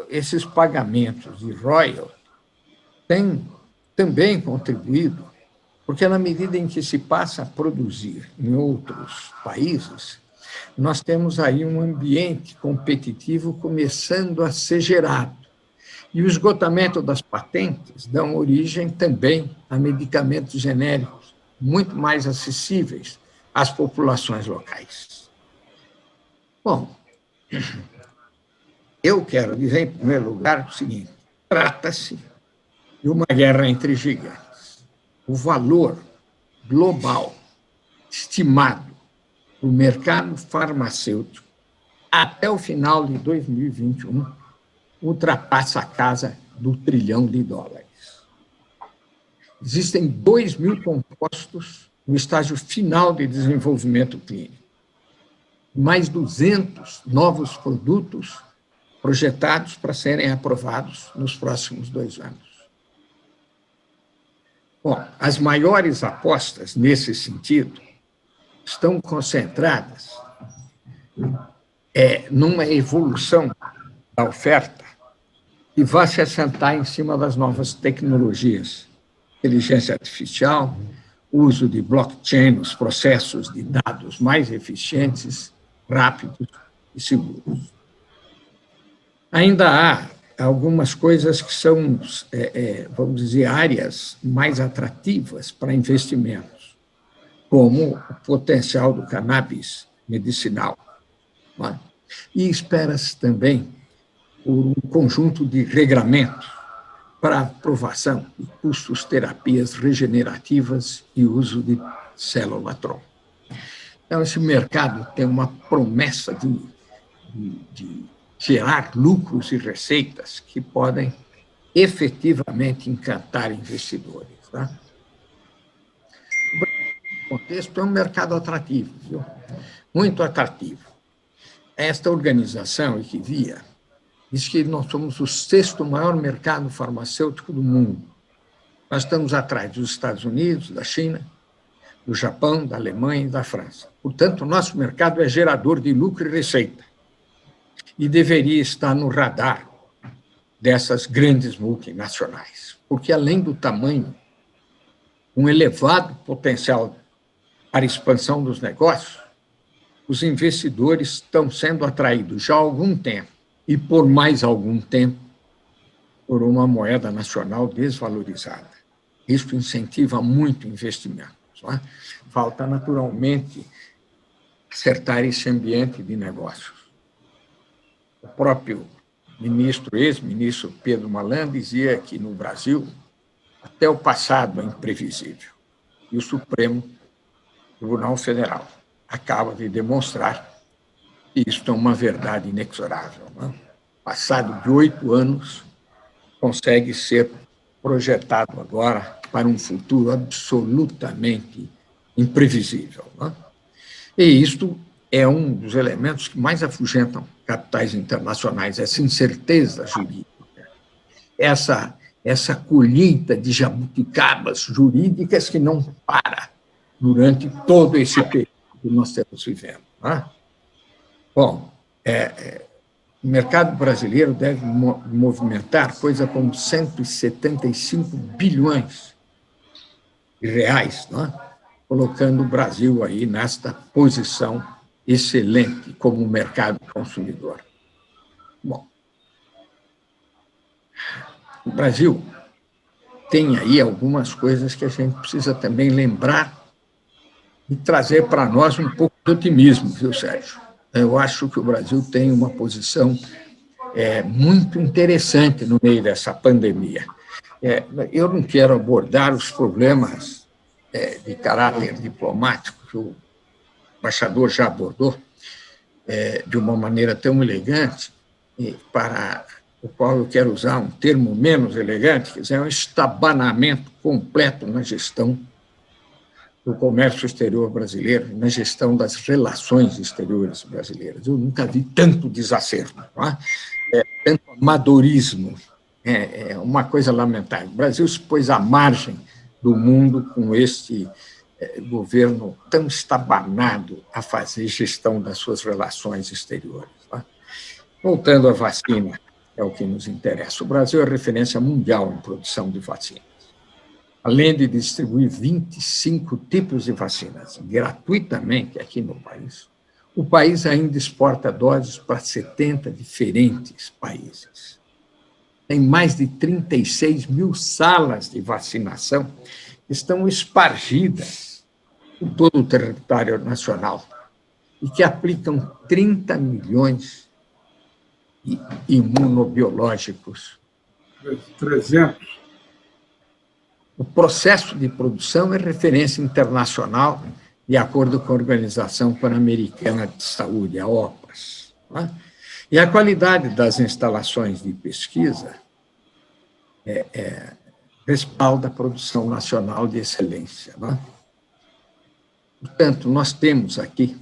esses pagamentos de royalties têm também contribuído, porque, na medida em que se passa a produzir em outros países, nós temos aí um ambiente competitivo começando a ser gerado. E o esgotamento das patentes dão origem também a medicamentos genéricos muito mais acessíveis às populações locais. Bom, eu quero dizer, em primeiro lugar, o seguinte: trata-se de uma guerra entre gigantes. O valor global estimado do mercado farmacêutico até o final de 2021 ultrapassa a casa do $1 trilhão. Existem 2.000 compostos no estágio final de desenvolvimento clínico. Mais 200 novos produtos projetados para serem aprovados nos próximos 2 anos. Bom, as maiores apostas nesse sentido estão concentradas numa evolução da oferta que vai se assentar em cima das novas tecnologias, inteligência artificial, uso de blockchain nos processos de dados mais eficientes, rápidos e seguros. Ainda há algumas coisas que são, vamos dizer, áreas mais atrativas para investimentos. como o potencial do cannabis medicinal. Não é? E espera-se também por um conjunto de regramentos para aprovação de custos terapias regenerativas e uso de célula-tronco. Então, esse mercado tem uma promessa de gerar lucros e receitas que podem efetivamente encantar investidores. Tá? O contexto é um mercado atrativo, viu? Muito atrativo. Esta organização, Equivia, diz que nós somos o 6º maior mercado farmacêutico do mundo. Nós estamos atrás dos Estados Unidos, da China, do Japão, da Alemanha e da França. Portanto, o nosso mercado é gerador de lucro e receita e deveria estar no radar dessas grandes multinacionais, porque, além do tamanho, um elevado potencial para a expansão dos negócios, os investidores estão sendo atraídos já há algum tempo, e por mais algum tempo, por uma moeda nacional desvalorizada. Isso incentiva muito investimentos. Não é? Falta, naturalmente, acertar esse ambiente de negócios. O próprio ex-ministro Pedro Malan dizia que, no Brasil, até o passado é imprevisível. E o Supremo Tribunal Federal acaba de demonstrar que isso é uma verdade inexorável. Não é? Passado de 8 anos, consegue ser projetado agora para um futuro absolutamente imprevisível. Não é? E isto é um dos elementos que mais afugentam capitais internacionais, essa incerteza jurídica, essa colheita de jabuticabas jurídicas que não para durante todo esse período que nós estamos vivendo. Não é? Bom, o mercado brasileiro deve movimentar coisa como 175 bilhões de reais, não é? Colocando o Brasil aí nesta posição excelente como mercado consumidor. Bom, o Brasil tem aí algumas coisas que a gente precisa também lembrar e trazer para nós um pouco de otimismo, viu, Sérgio? Eu acho que o Brasil tem uma posição muito interessante no meio dessa pandemia. Eu não quero abordar os problemas de caráter diplomático que o embaixador já abordou de uma maneira tão elegante, para o qual eu quero usar um termo menos elegante, quer dizer, um estabanamento completo na gestão do comércio exterior brasileiro, na gestão das relações exteriores brasileiras. Eu nunca vi tanto desacerto, não é? Tanto amadorismo, é uma coisa lamentável. O Brasil se pôs à margem do mundo com este governo tão estabanado a fazer gestão das suas relações exteriores. Não é? Voltando à vacina, é o que nos interessa. O Brasil é referência mundial em produção de vacinas. Além de distribuir 25 tipos de vacinas gratuitamente aqui no país, o país ainda exporta doses para 70 diferentes países. Tem mais de 36 mil salas de vacinação que estão espargidas por todo o território nacional e que aplicam 30 milhões de imunobiológicos. 300. O processo de produção é referência internacional, de acordo com a Organização Pan-Americana de Saúde, a OPAS. Não é? E a qualidade das instalações de pesquisa respalda a produção nacional de excelência. Não é? Portanto, nós temos aqui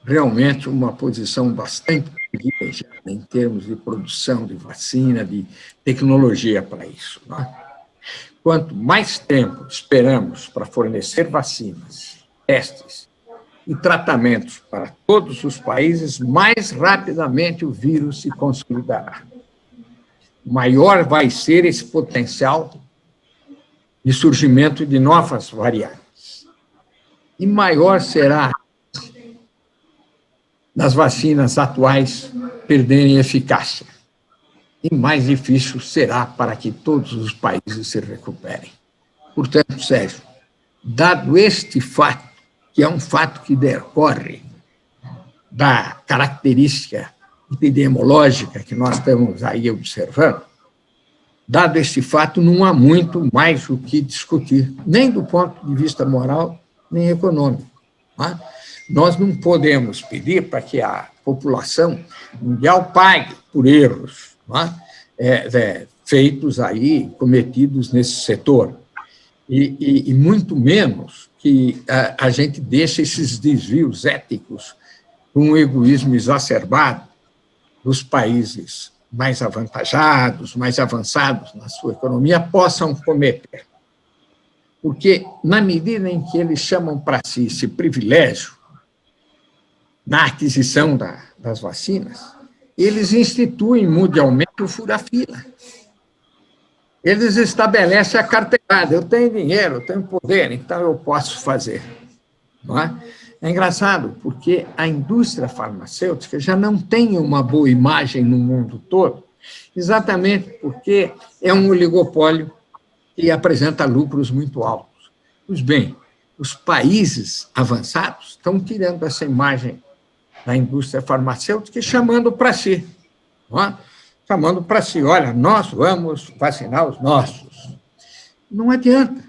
realmente uma posição bastante privilegiada em termos de produção de vacina, de tecnologia para isso. Não é? Quanto mais tempo esperamos para fornecer vacinas, testes e tratamentos para todos os países, mais rapidamente o vírus se consolidará. Maior vai ser esse potencial de surgimento de novas variantes. E maior será das vacinas atuais perderem eficácia. E mais difícil será para que todos os países se recuperem. Portanto, Sérgio, dado este fato, que é um fato que decorre da característica epidemiológica que nós estamos aí observando, dado esse fato, não há muito mais o que discutir, nem do ponto de vista moral, nem econômico. Tá? Nós não podemos pedir para que a população mundial pague por erros, tá? Feitos aí, cometidos nesse setor, e muito menos que a gente deixe esses desvios éticos com um egoísmo exacerbado dos países mais avantajados, mais avançados na sua economia, possam cometer. Porque, na medida em que eles chamam para si esse privilégio na aquisição das vacinas, eles instituem mundialmente o fura-fila. Eles estabelecem a carteirada. Eu tenho dinheiro, eu tenho poder, então eu posso fazer. Não é? É engraçado, porque a indústria farmacêutica já não tem uma boa imagem no mundo todo, exatamente porque é um oligopólio que apresenta lucros muito altos. Pois bem, os países avançados estão tirando essa imagem da indústria farmacêutica e chamando para si. Não é? Chamando para si, olha, nós vamos vacinar os nossos. Não adianta.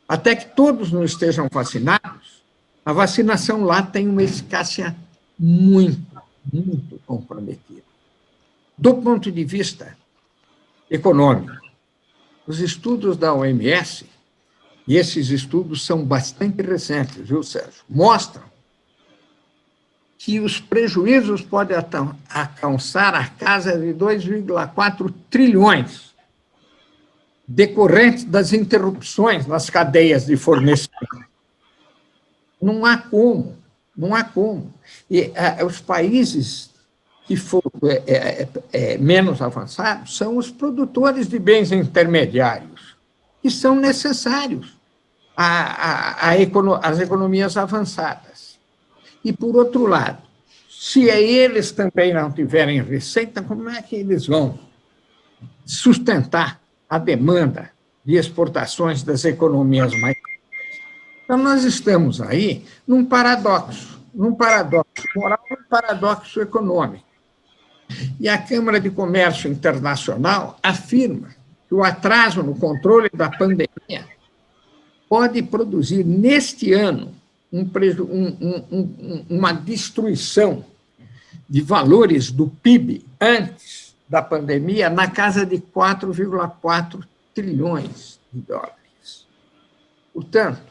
Até que todos não estejam vacinados, a vacinação lá tem uma eficácia muito, muito comprometida. Do ponto de vista econômico, os estudos da OMS, e esses estudos são bastante recentes, viu, Sérgio, mostram que os prejuízos podem alcançar a casa de 2,4 trilhões decorrentes das interrupções nas cadeias de fornecimento. Não há como, não há como. E os países que foram menos avançados são os produtores de bens intermediários, que são necessários às economias avançadas. E, por outro lado, se eles também não tiverem receita, como é que eles vão sustentar a demanda de exportações das economias mais. Então, nós estamos aí num paradoxo moral e um paradoxo econômico. E a Câmara de Comércio Internacional afirma que o atraso no controle da pandemia pode produzir, neste ano, uma destruição de valores do PIB antes da pandemia na casa de 4,4 trilhões de dólares. Portanto,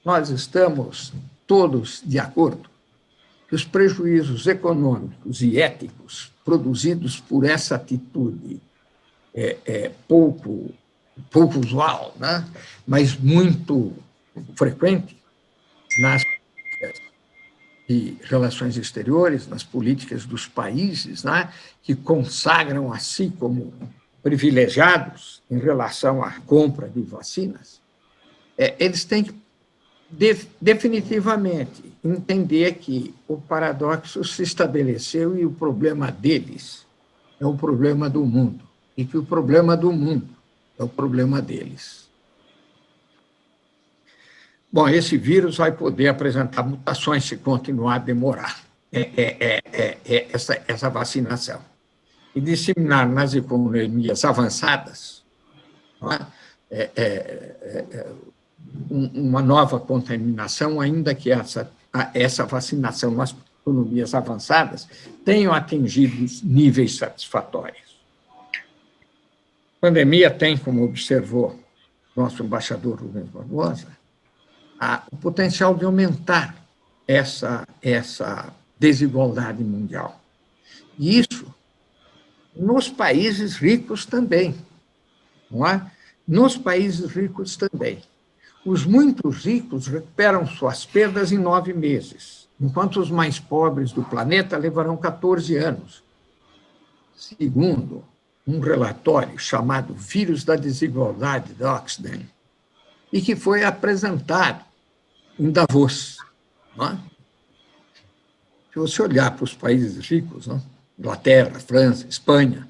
nós estamos todos de acordo que os prejuízos econômicos e éticos produzidos por essa atitude pouco usual, né? Mas muito frequente nas políticas de relações exteriores, nas políticas dos países, né? Que consagram a si como privilegiados em relação à compra de vacinas, eles têm que definitivamente entender que o paradoxo se estabeleceu e o problema deles é o problema do mundo, e que o problema do mundo é o problema deles. Bom, esse vírus vai poder apresentar mutações se continuar a demorar essa vacinação. E disseminar nas economias avançadas, não é? Uma nova contaminação, ainda que essa vacinação nas economias avançadas tenham atingido níveis satisfatórios. A pandemia tem, como observou nosso embaixador Rubens Barbosa, o potencial de aumentar essa desigualdade mundial. E isso nos países ricos também, não é? Nos países ricos também. Os muito ricos recuperam suas perdas em 9 meses, enquanto os mais pobres do planeta levarão 14 anos. Segundo um relatório chamado Vírus da Desigualdade, da Oxfam, e que foi apresentado em Davos. Não é? Se você olhar para os países ricos, não? Inglaterra, França, Espanha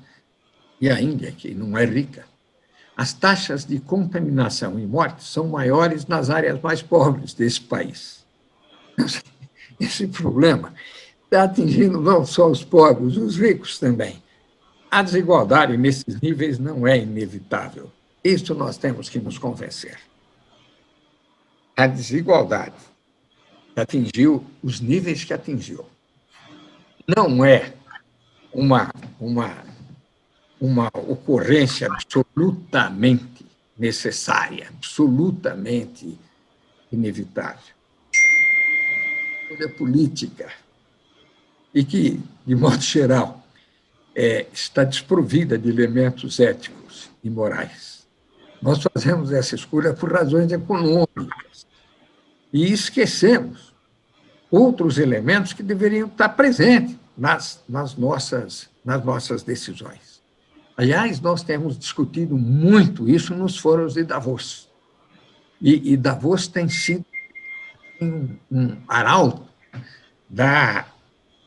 e a Índia, que não é rica, as taxas de contaminação e morte são maiores nas áreas mais pobres desse país. Esse problema está atingindo não só os pobres, os ricos também. A desigualdade nesses níveis não é inevitável. Isso nós temos que nos convencer. A desigualdade atingiu os níveis que atingiu. Não é uma ocorrência absolutamente necessária, absolutamente inevitável. É política e que, de modo geral, está desprovida de elementos éticos e morais. Nós fazemos essa escolha por razões econômicas e esquecemos outros elementos que deveriam estar presentes nas nossas decisões. Aliás, nós temos discutido muito isso nos fóruns de Davos. E Davos tem sido um arauto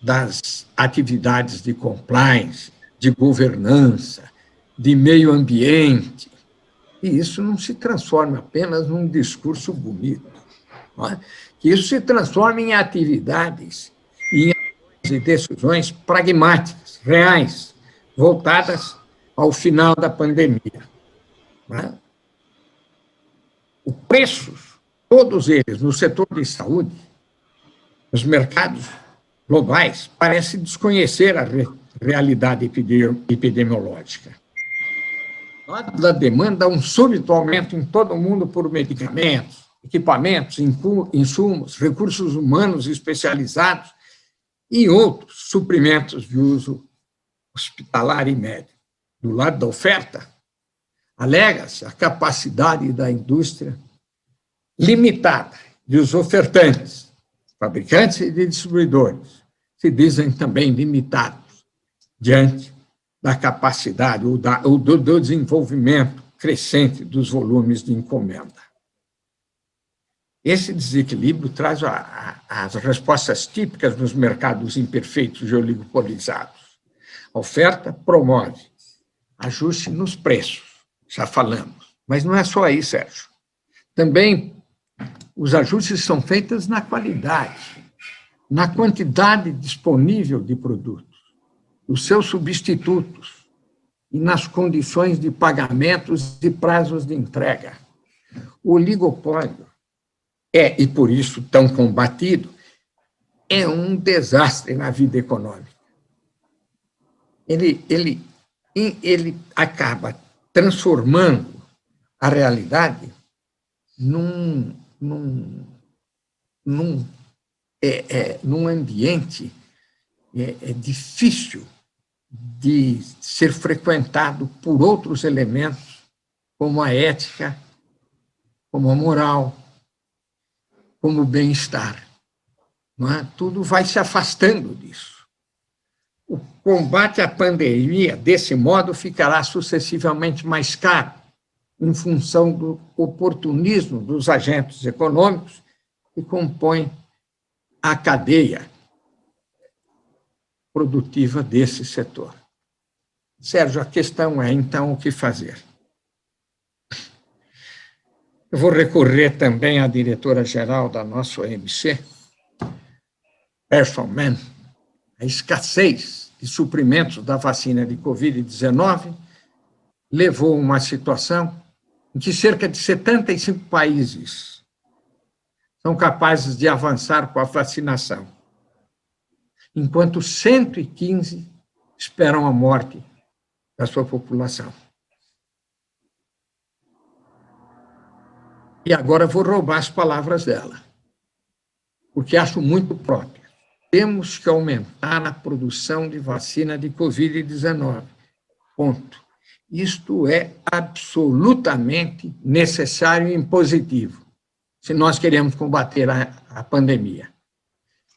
das atividades de compliance, de governança, de meio ambiente. E isso não se transforma apenas num discurso bonito, não é? Que isso se transforma em atividades e em decisões pragmáticas, reais, voltadas ao final da pandemia. Não é? Os preços, todos eles, no setor de saúde, os mercados globais, parecem desconhecer a realidade epidemiológica. A demanda há um súbito aumento em todo o mundo por medicamentos, equipamentos, insumos, recursos humanos especializados e outros suprimentos de uso hospitalar e médico. Do lado da oferta, alega-se a capacidade da indústria limitada dos ofertantes, fabricantes e distribuidores, se dizem também limitados diante da capacidade ou do desenvolvimento crescente dos volumes de encomenda. Esse desequilíbrio traz as respostas típicas nos mercados imperfeitos e oligopolizados. A oferta promove ajuste nos preços, já falamos, mas não é só aí, Sérgio. Também os ajustes são feitos na qualidade, na quantidade disponível de produtos, os seus substitutos e nas condições de pagamentos e prazos de entrega. O oligopólio e por isso tão combatido, é um desastre na vida econômica. Ele acaba transformando a realidade num ambiente difícil de ser frequentado por outros elementos, como a ética, como a moral, como o bem-estar. Não é? Tudo vai se afastando disso. O combate à pandemia, desse modo, ficará sucessivamente mais caro, em função do oportunismo dos agentes econômicos que compõem a cadeia produtiva desse setor. Sérgio, a questão é, então, o que fazer? Eu vou recorrer também à diretora-geral da nossa OMC, Person-Man. A escassez de suprimentos da vacina de Covid-19 levou a uma situação em que cerca de 75 países são capazes de avançar com a vacinação, enquanto 115 esperam a morte da sua população. E agora vou roubar as palavras dela, porque acho muito próprio. Temos que aumentar a produção de vacina de Covid-19. Ponto. Isto é absolutamente necessário e impositivo, se nós queremos combater a pandemia,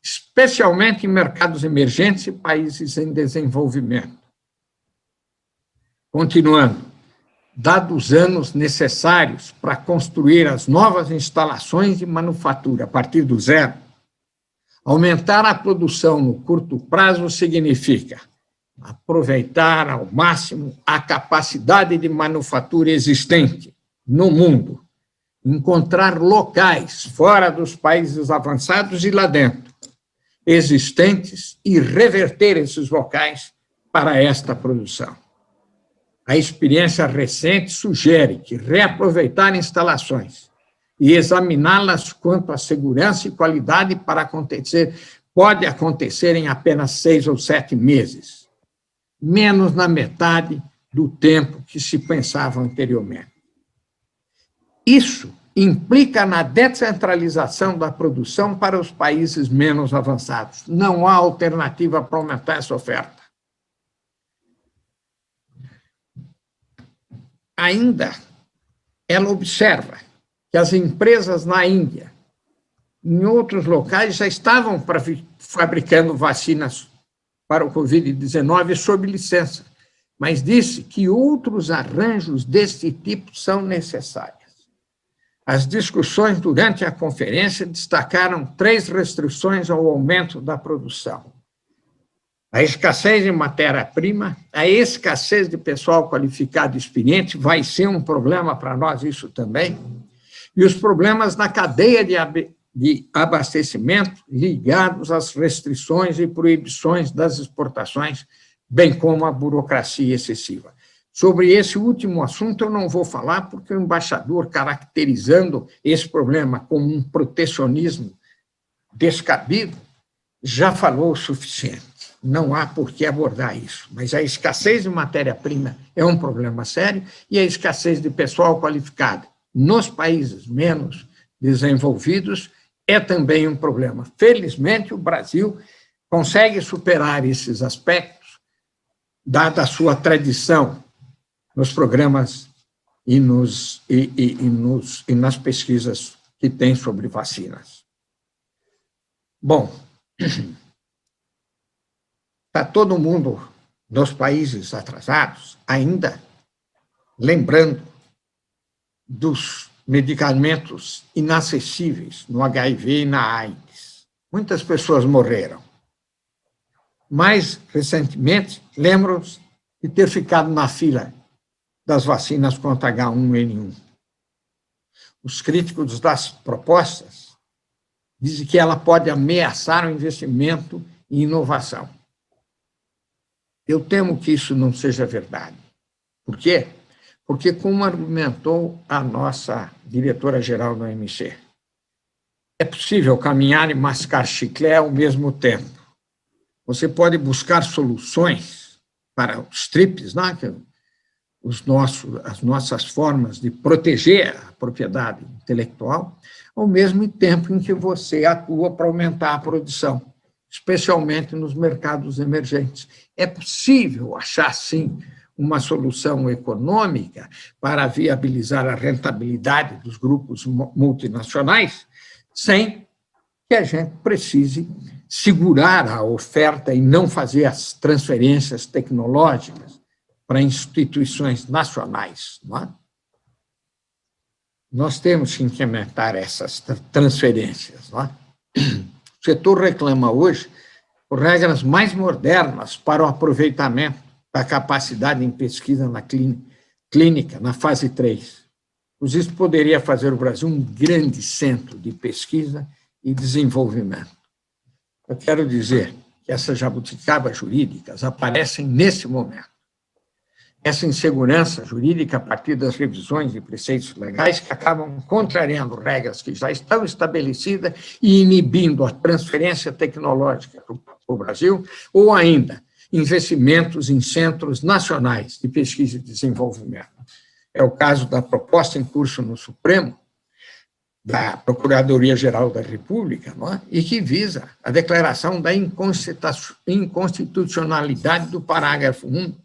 especialmente em mercados emergentes e países em desenvolvimento. Continuando, dados os anos necessários para construir as novas instalações de manufatura a partir do zero, aumentar a produção no curto prazo significa aproveitar ao máximo a capacidade de manufatura existente no mundo, encontrar locais fora dos países avançados e lá dentro, existentes, e reverter esses locais para esta produção. A experiência recente sugere que reaproveitar instalações e examiná-las quanto à segurança e qualidade pode acontecer em apenas 6 ou 7 meses, menos na metade do tempo que se pensava anteriormente. Isso implica na descentralização da produção para os países menos avançados. Não há alternativa para aumentar essa oferta. Ainda, ela observa que as empresas na Índia, em outros locais, já estavam fabricando vacinas para o Covid-19 sob licença, mas disse que outros arranjos desse tipo são necessários. As discussões durante a conferência destacaram 3 restrições ao aumento da produção: a escassez de matéria-prima, a escassez de pessoal qualificado e experiente, vai ser um problema para nós isso também, e os problemas na cadeia de abastecimento ligados às restrições e proibições das exportações, bem como a burocracia excessiva. Sobre esse último assunto eu não vou falar, porque o embaixador, caracterizando esse problema como um protecionismo descabido, já falou o suficiente. Não há por que abordar isso. Mas a escassez de matéria-prima é um problema sério, e a escassez de pessoal qualificado nos países menos desenvolvidos é também um problema. Felizmente, o Brasil consegue superar esses aspectos, dada a sua tradição nos programas e nas pesquisas que tem sobre vacinas. Bom, está todo mundo nos países atrasados ainda lembrando dos medicamentos inacessíveis no HIV e na AIDS. Muitas pessoas morreram. Mais recentemente, lembram-se de ter ficado na fila das vacinas contra H1N1. Os críticos das propostas dizem que ela pode ameaçar o investimento em inovação. Eu temo que isso não seja verdade. Por quê? Porque, como argumentou a nossa diretora-geral da OMC, é possível caminhar e mascar chiclete ao mesmo tempo. Você pode buscar soluções para os TRIPs, né? As nossas formas de proteger a propriedade intelectual, ao mesmo tempo em que você atua para aumentar a produção, especialmente nos mercados emergentes. É possível achar, sim, uma solução econômica para viabilizar a rentabilidade dos grupos multinacionais, sem que a gente precise segurar a oferta e não fazer as transferências tecnológicas para instituições nacionais. Não é? Nós temos que implementar essas transferências. Não é? O setor reclama hoje por regras mais modernas para o aproveitamento da capacidade em pesquisa na clínica, na fase 3. Pois isso poderia fazer o Brasil um grande centro de pesquisa e desenvolvimento. Eu quero dizer que essas jabuticabas jurídicas aparecem nesse momento. Essa insegurança jurídica a partir das revisões de preceitos legais que acabam contrariando regras que já estão estabelecidas e inibindo a transferência tecnológica para o Brasil, ou ainda investimentos em centros nacionais de pesquisa e desenvolvimento. É o caso da proposta em curso no Supremo, da Procuradoria-Geral da República, não é? E que visa a declaração da inconstitucionalidade do parágrafo 1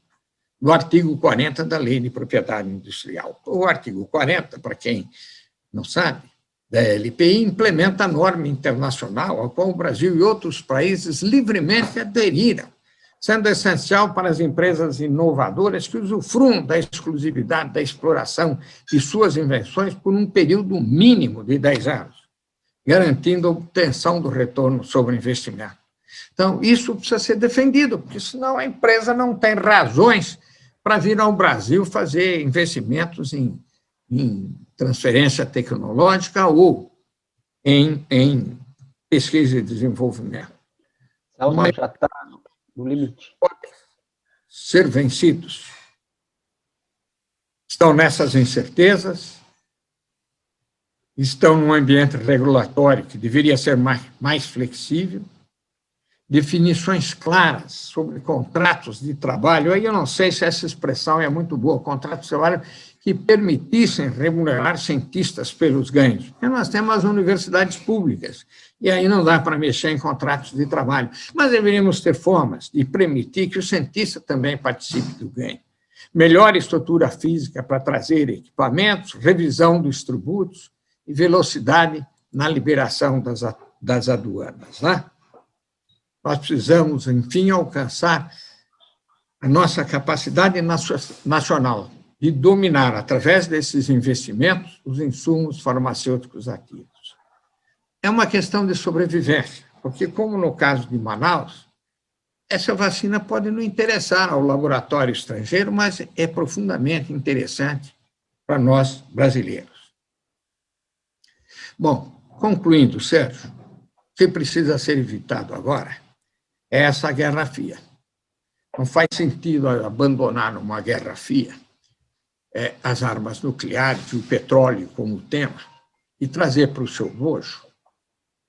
do artigo 40 da Lei de Propriedade Industrial. O artigo 40, para quem não sabe, da LPI, implementa a norma internacional a qual o Brasil e outros países livremente aderiram, sendo essencial para as empresas inovadoras que usufruam da exclusividade da exploração de suas invenções por um período mínimo de 10 anos, garantindo a obtenção do retorno sobre o investimento. Então, isso precisa ser defendido, porque senão a empresa não tem razões para vir ao Brasil fazer investimentos em transferência tecnológica ou em pesquisa e desenvolvimento. Celso, Mas já está no limite. ser vencidos. Estão nessas incertezas, estão num ambiente regulatório que deveria ser mais flexível, definições claras sobre contratos de trabalho. Aí eu não sei se essa expressão é muito boa, contratos de trabalho que permitissem remunerar cientistas pelos ganhos. Porque nós temos as universidades públicas, e aí não dá para mexer em contratos de trabalho. Mas deveríamos ter formas de permitir que o cientista também participe do ganho. Melhor estrutura física para trazer equipamentos, revisão dos tributos e velocidade na liberação das aduanas, né? Nós precisamos, enfim, alcançar a nossa capacidade nacional de dominar, através desses investimentos, os insumos farmacêuticos ativos. É uma questão de sobrevivência, porque, como no caso de Manaus, essa vacina pode não interessar ao laboratório estrangeiro, mas é profundamente interessante para nós brasileiros. Bom, concluindo, Sérgio, o que precisa ser evitado agora é essa Guerra Fria. Não faz sentido abandonar numa Guerra Fria as armas nucleares e o petróleo como tema e trazer para o seu bojo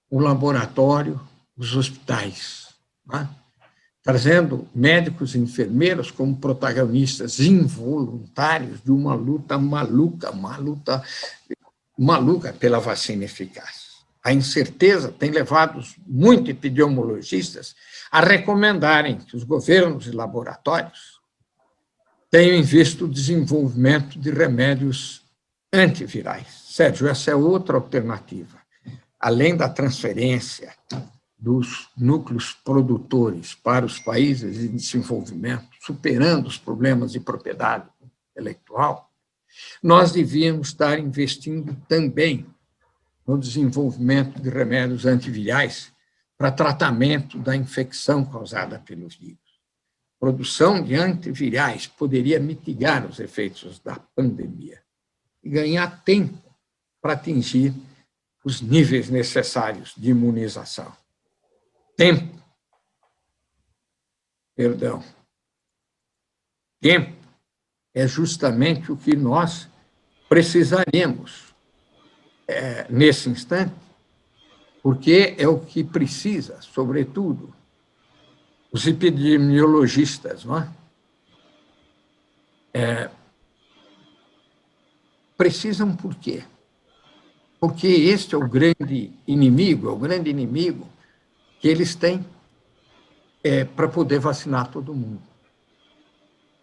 o laboratório, os hospitais, né? Trazendo médicos e enfermeiros como protagonistas involuntários de uma luta maluca pela vacina eficaz. A incerteza tem levado muitos epidemiologistas a recomendarem que os governos e laboratórios tenham visto o desenvolvimento de remédios antivirais. Sérgio, essa é outra alternativa. Além da transferência dos núcleos produtores para os países em desenvolvimento, superando os problemas de propriedade intelectual, nós devíamos estar investindo também no desenvolvimento de remédios antivirais para tratamento da infecção causada pelos vírus. A produção de antivirais poderia mitigar os efeitos da pandemia e ganhar tempo para atingir os níveis necessários de imunização. Tempo é justamente o que nós precisaremos nesse instante, porque é o que precisa, sobretudo, os epidemiologistas, não é? Precisam por quê? Porque este é o grande inimigo que eles têm para poder vacinar todo mundo.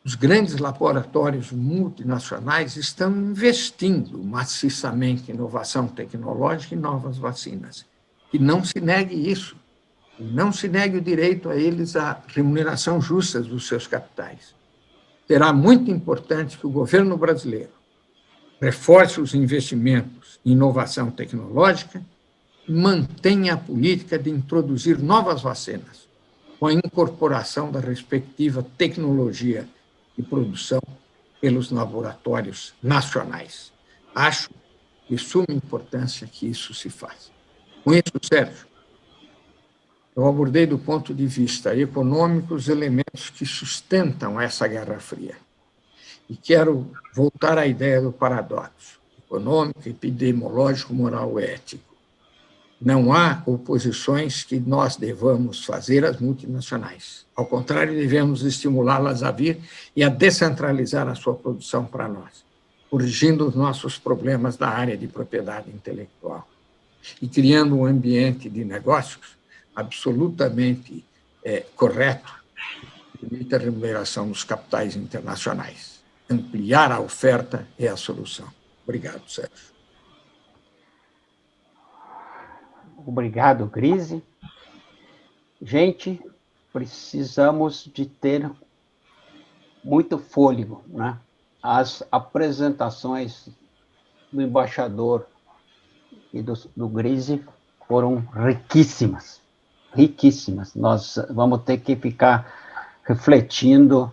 Os grandes laboratórios multinacionais estão investindo maciçamente em inovação tecnológica e novas vacinas. E não se negue isso. Não se negue o direito a eles à remuneração justa dos seus capitais. Será muito importante que o governo brasileiro reforce os investimentos em inovação tecnológica e mantenha a política de introduzir novas vacinas, com a incorporação da respectiva tecnologia de produção pelos laboratórios nacionais. Acho de suma importância que isso se faça. Com isso, Sérgio, eu abordei do ponto de vista econômico os elementos que sustentam essa Guerra Fria. E quero voltar à ideia do paradoxo econômico, epidemiológico, moral e ético. Não há oposições que nós devamos fazer às multinacionais. Ao contrário, devemos estimulá-las a vir e a descentralizar a sua produção para nós, corrigindo os nossos problemas da área de propriedade intelectual e criando um ambiente de negócios absolutamente correto que permite a remuneração dos capitais internacionais. Ampliar a oferta é a solução. Obrigado, Sérgio. Obrigado, Grise. Gente, precisamos de ter muito fôlego, né? As apresentações do embaixador e do Grise foram riquíssimas, riquíssimas. Nós vamos ter que ficar refletindo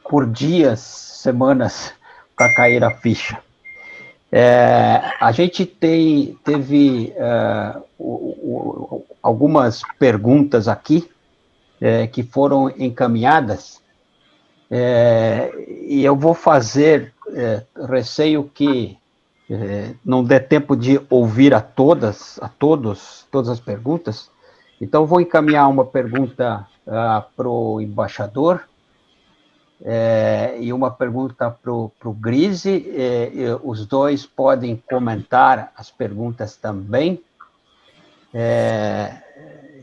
por dias, semanas, para cair a ficha. A gente teve algumas perguntas aqui que foram encaminhadas, e eu vou fazer, receio que não dê tempo de ouvir a todas as perguntas, então vou encaminhar uma pergunta para o embaixador, e uma pergunta para o Grise, os dois podem comentar as perguntas também,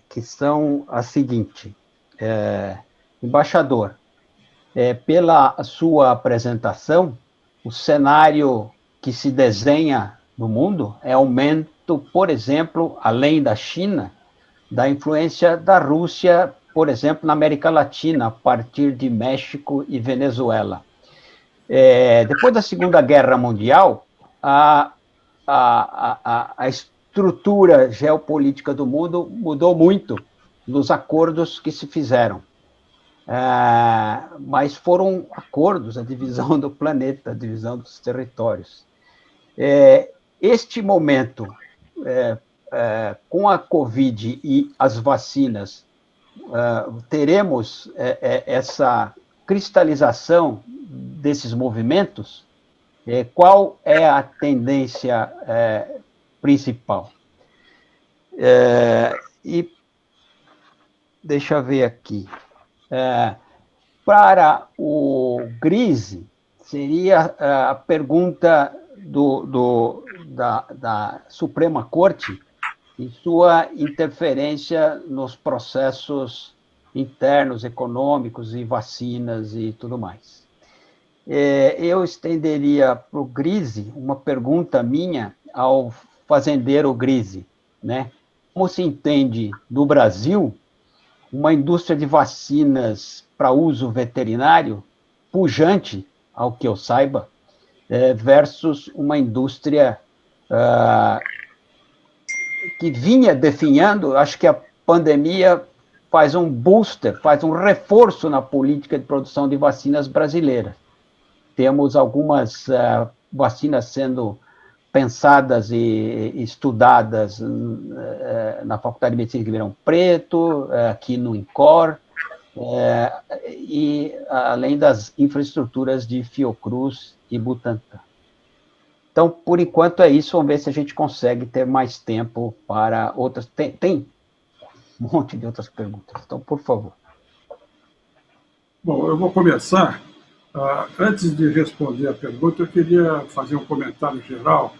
que são a seguinte: embaixador, pela sua apresentação, o cenário que se desenha no mundo é aumento, por exemplo, além da China, da influência da Rússia, por exemplo, na América Latina, a partir de México e Venezuela. Depois da Segunda Guerra Mundial, a estrutura geopolítica do mundo mudou muito nos acordos que se fizeram. Mas foram acordos, a divisão do planeta, a divisão dos territórios. Este momento, com a Covid e as vacinas, teremos essa cristalização desses movimentos? Qual é a tendência principal? E deixa eu ver aqui. Para o Grise, seria a pergunta da Suprema Corte e sua interferência nos processos internos, econômicos e vacinas e tudo mais. Eu estenderia para o Grise uma pergunta minha ao fazendeiro Grise, né? Como se entende no Brasil uma indústria de vacinas para uso veterinário pujante, ao que eu saiba, versus uma indústria que vinha definhando, acho que a pandemia faz um booster, faz um reforço na política de produção de vacinas brasileira. Temos algumas vacinas sendo pensadas e estudadas na Faculdade de Medicina de Ribeirão Preto, aqui no INCOR, e além das infraestruturas de Fiocruz e Butantan. Então, por enquanto é isso, vamos ver se a gente consegue ter mais tempo para outras. Tem um monte de outras perguntas, então, por favor. Bom, eu vou começar. Antes de responder a pergunta, eu queria fazer um comentário geral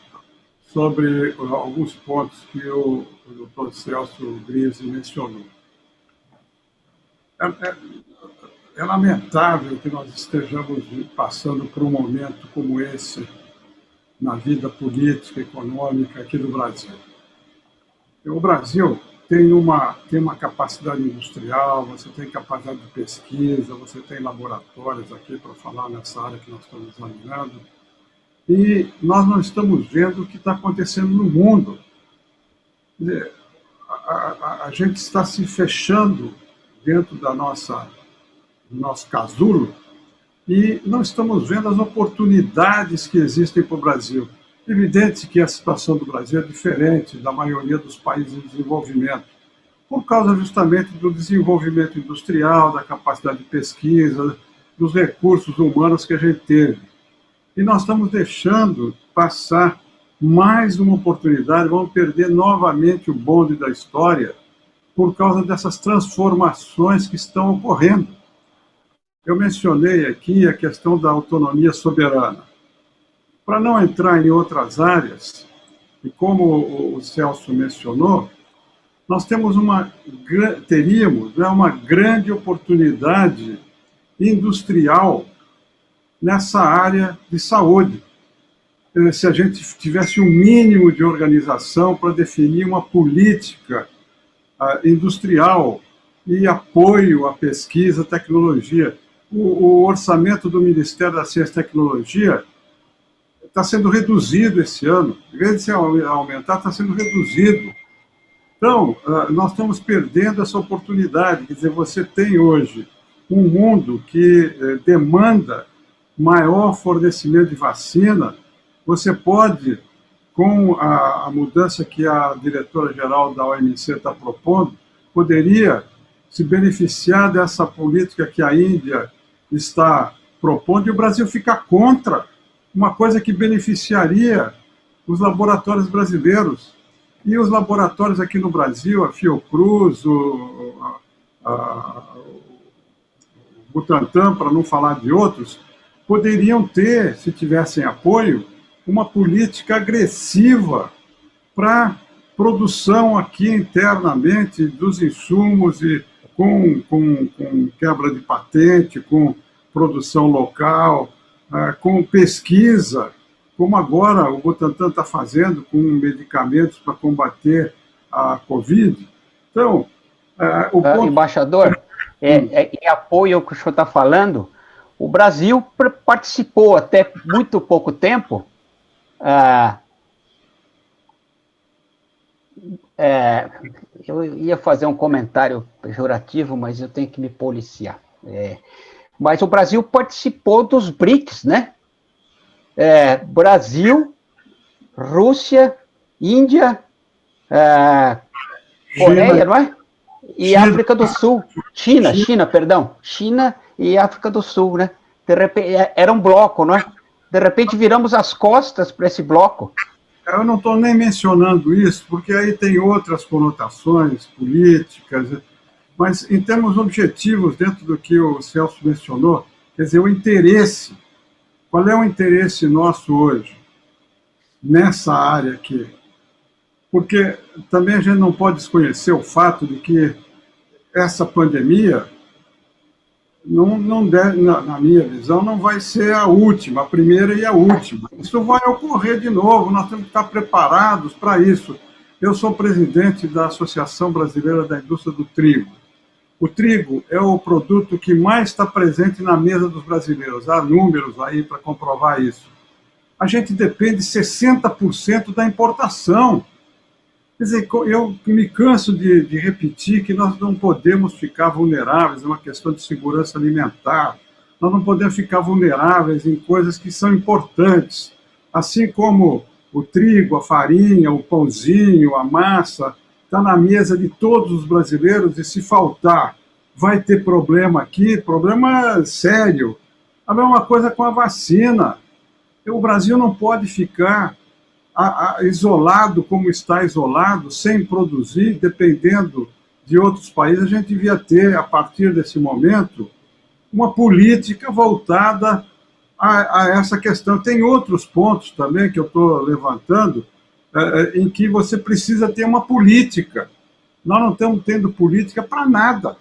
sobre alguns pontos que o Dr. Celso Grise mencionou. É lamentável que nós estejamos passando por um momento como esse na vida política, econômica aqui do Brasil. O Brasil tem uma capacidade industrial, você tem capacidade de pesquisa, você tem laboratórios aqui para falar nessa área que nós estamos examinando, e nós não estamos vendo o que está acontecendo no mundo. A gente está se fechando dentro do nosso casulo e não estamos vendo as oportunidades que existem para o Brasil. É evidente que a situação do Brasil é diferente da maioria dos países em desenvolvimento, por causa justamente do desenvolvimento industrial, da capacidade de pesquisa, dos recursos humanos que a gente teve. E nós estamos deixando passar mais uma oportunidade, vamos perder novamente o bonde da história por causa dessas transformações que estão ocorrendo. Eu mencionei aqui a questão da autonomia soberana. Para não entrar em outras áreas, e como o Celso mencionou, nós teríamos uma grande oportunidade industrial nessa área de saúde, se a gente tivesse um mínimo de organização para definir uma política industrial e apoio à pesquisa, tecnologia. O orçamento do Ministério da Ciência e Tecnologia está sendo reduzido esse ano. Em vez de se aumentar, está sendo reduzido. Então, nós estamos perdendo essa oportunidade. Quer dizer, você tem hoje um mundo que demanda maior fornecimento de vacina, você pode, com a mudança que a diretora-geral da OMC está propondo, poderia se beneficiar dessa política que a Índia está propondo e o Brasil ficar contra uma coisa que beneficiaria os laboratórios brasileiros. E os laboratórios aqui no Brasil, a Fiocruz, o Butantan, para não falar de outros, poderiam ter, se tivessem apoio, uma política agressiva para produção aqui internamente dos insumos e com quebra de patente, com produção local, com pesquisa, como agora o Butantan está fazendo com medicamentos para combater a Covid. Então, o ponto... Embaixador, em apoio ao que o senhor está falando, o Brasil participou até muito pouco tempo eu ia fazer um comentário pejorativo, mas eu tenho que me policiar. Mas o Brasil participou dos BRICS, né? Brasil, Rússia, Índia, Coreia, não é? E China. África do Sul. China e África do Sul, né? De repente, era um bloco, não é? De repente viramos as costas para esse bloco. Eu não estou nem mencionando isso, porque aí tem outras conotações políticas, mas em termos objetivos, dentro do que o Celso mencionou, quer dizer, o interesse. Qual é o interesse nosso hoje nessa área aqui? Porque também a gente não pode desconhecer o fato de que essa pandemia, não deve, na minha visão, não vai ser a última, a primeira e a última. Isso vai ocorrer de novo, nós temos que estar preparados para isso. Eu sou presidente da Associação Brasileira da Indústria do Trigo. O trigo é o produto que mais está presente na mesa dos brasileiros. Há números aí para comprovar isso. A gente depende de 60% da importação. Quer dizer, eu me canso de repetir que nós não podemos ficar vulneráveis, é uma questão de segurança alimentar, nós não podemos ficar vulneráveis em coisas que são importantes, assim como o trigo, a farinha, o pãozinho, a massa, está na mesa de todos os brasileiros e se faltar, vai ter problema aqui, problema sério. A mesma coisa com a vacina. O Brasil não pode ficar isolado como está isolado, sem produzir, dependendo de outros países. A gente devia ter, a partir desse momento, uma política voltada a essa questão. Tem outros pontos também que eu estou levantando, em que você precisa ter uma política. Nós não estamos tendo política para nada.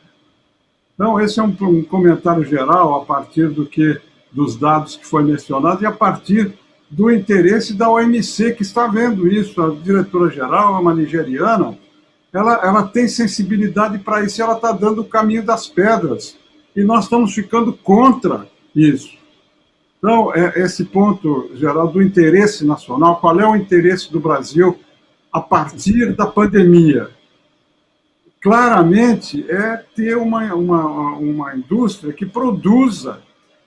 Então, esse é um comentário geral a partir dos dados que foi mencionado e a partir do interesse da OMC, que está vendo isso. A diretora-geral é uma nigeriana, ela tem sensibilidade para isso e ela está dando o caminho das pedras. E nós estamos ficando contra isso. Então, esse ponto geral do interesse nacional, qual é o interesse do Brasil a partir da pandemia? Claramente, é ter uma indústria que produza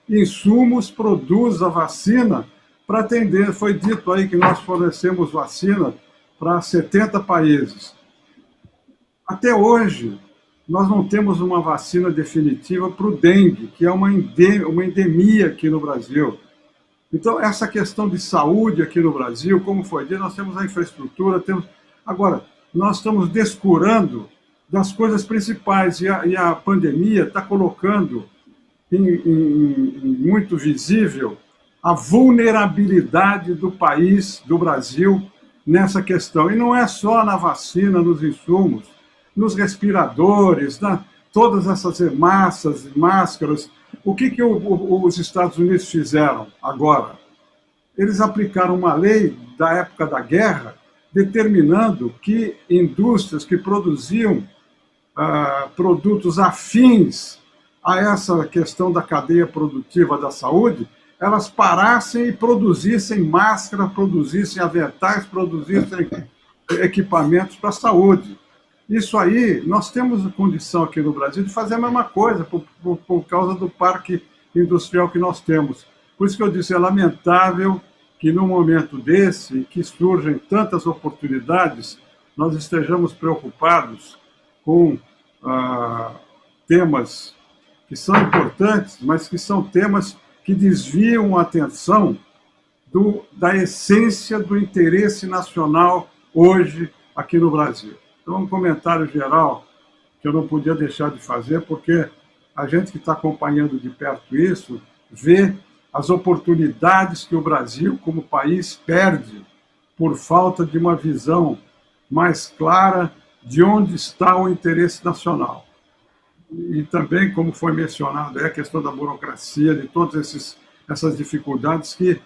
insumos, produza vacina para atender. Foi dito aí que nós fornecemos vacina para 70 países. Até hoje, nós não temos uma vacina definitiva para o dengue, que é uma endemia aqui no Brasil. Então, essa questão de saúde aqui no Brasil, como foi dito, nós temos a infraestrutura, Agora, nós estamos descurando das coisas principais, e a pandemia está colocando muito visível a vulnerabilidade do país, do Brasil, nessa questão. E não é só na vacina, nos insumos, nos respiradores, todas essas máscaras. O que os Estados Unidos fizeram agora? Eles aplicaram uma lei da época da guerra, determinando que indústrias que produziam produtos afins a essa questão da cadeia produtiva da saúde, elas parassem e produzissem máscara, produzissem aventais, produzissem equipamentos para a saúde. Isso aí, nós temos a condição aqui no Brasil de fazer a mesma coisa, por causa do parque industrial que nós temos. Por isso que eu disse, é lamentável que num momento desse, em que surgem tantas oportunidades, nós estejamos preocupados com temas que são importantes, mas que são temas que desviam a atenção da essência do interesse nacional hoje aqui no Brasil. Então, um comentário geral que eu não podia deixar de fazer, porque a gente que está acompanhando de perto isso, vê as oportunidades que o Brasil, como país, perde por falta de uma visão mais clara de onde está o interesse nacional. E também, como foi mencionado, é a questão da burocracia, de todas essas dificuldades que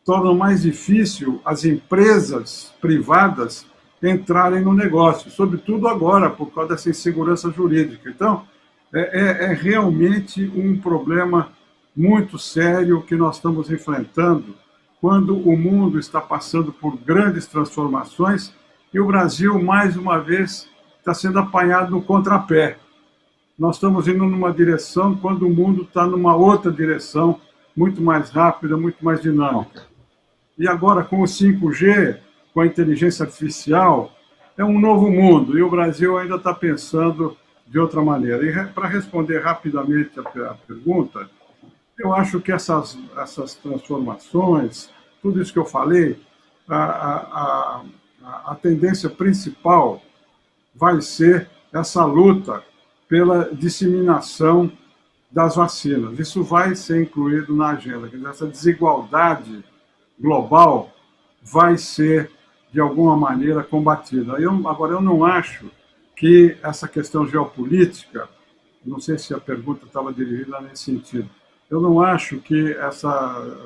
tornam mais difícil as empresas privadas entrarem no negócio, sobretudo agora, por causa dessa insegurança jurídica. Então, é realmente um problema muito sério que nós estamos enfrentando quando o mundo está passando por grandes transformações e o Brasil, mais uma vez, está sendo apanhado no contrapé. Nós estamos indo numa direção quando o mundo está numa outra direção, muito mais rápida, muito mais dinâmica. E agora, com o 5G, com a inteligência artificial, é um novo mundo, e o Brasil ainda está pensando de outra maneira. E para responder rapidamente a pergunta, eu acho que essas transformações, tudo isso que eu falei, a tendência principal vai ser essa luta pela disseminação das vacinas. Isso vai ser incluído na agenda. Essa desigualdade global vai ser, de alguma maneira, combatida. Agora, eu não acho que essa questão geopolítica, não sei se a pergunta estava dirigida nesse sentido, eu não acho que essa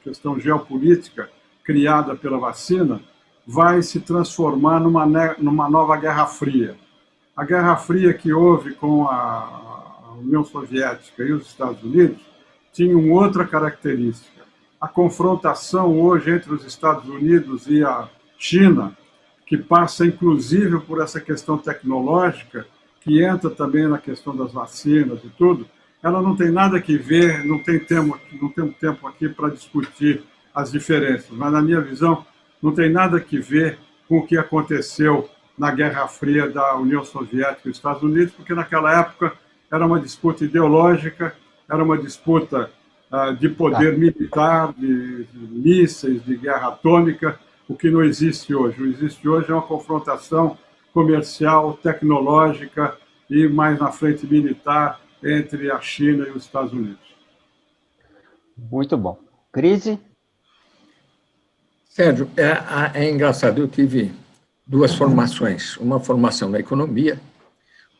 questão geopolítica criada pela vacina vai se transformar numa nova Guerra Fria. A Guerra Fria que houve com a União Soviética e os Estados Unidos tinha uma outra característica. A confrontação hoje entre os Estados Unidos e a China, que passa inclusive por essa questão tecnológica, que entra também na questão das vacinas e tudo, ela não tem nada que ver, não temos tempo aqui para discutir as diferenças, mas, na minha visão, não tem nada que ver com o que aconteceu na Guerra Fria da União Soviética e dos Estados Unidos, porque naquela época era uma disputa ideológica, era uma disputa de poder militar, de mísseis, de guerra atômica, o que não existe hoje. O que existe hoje é uma confrontação comercial, tecnológica e, mais na frente, militar entre a China e os Estados Unidos. Muito bom. Crise? Sérgio, é engraçado, eu tive duas formações, uma formação na economia,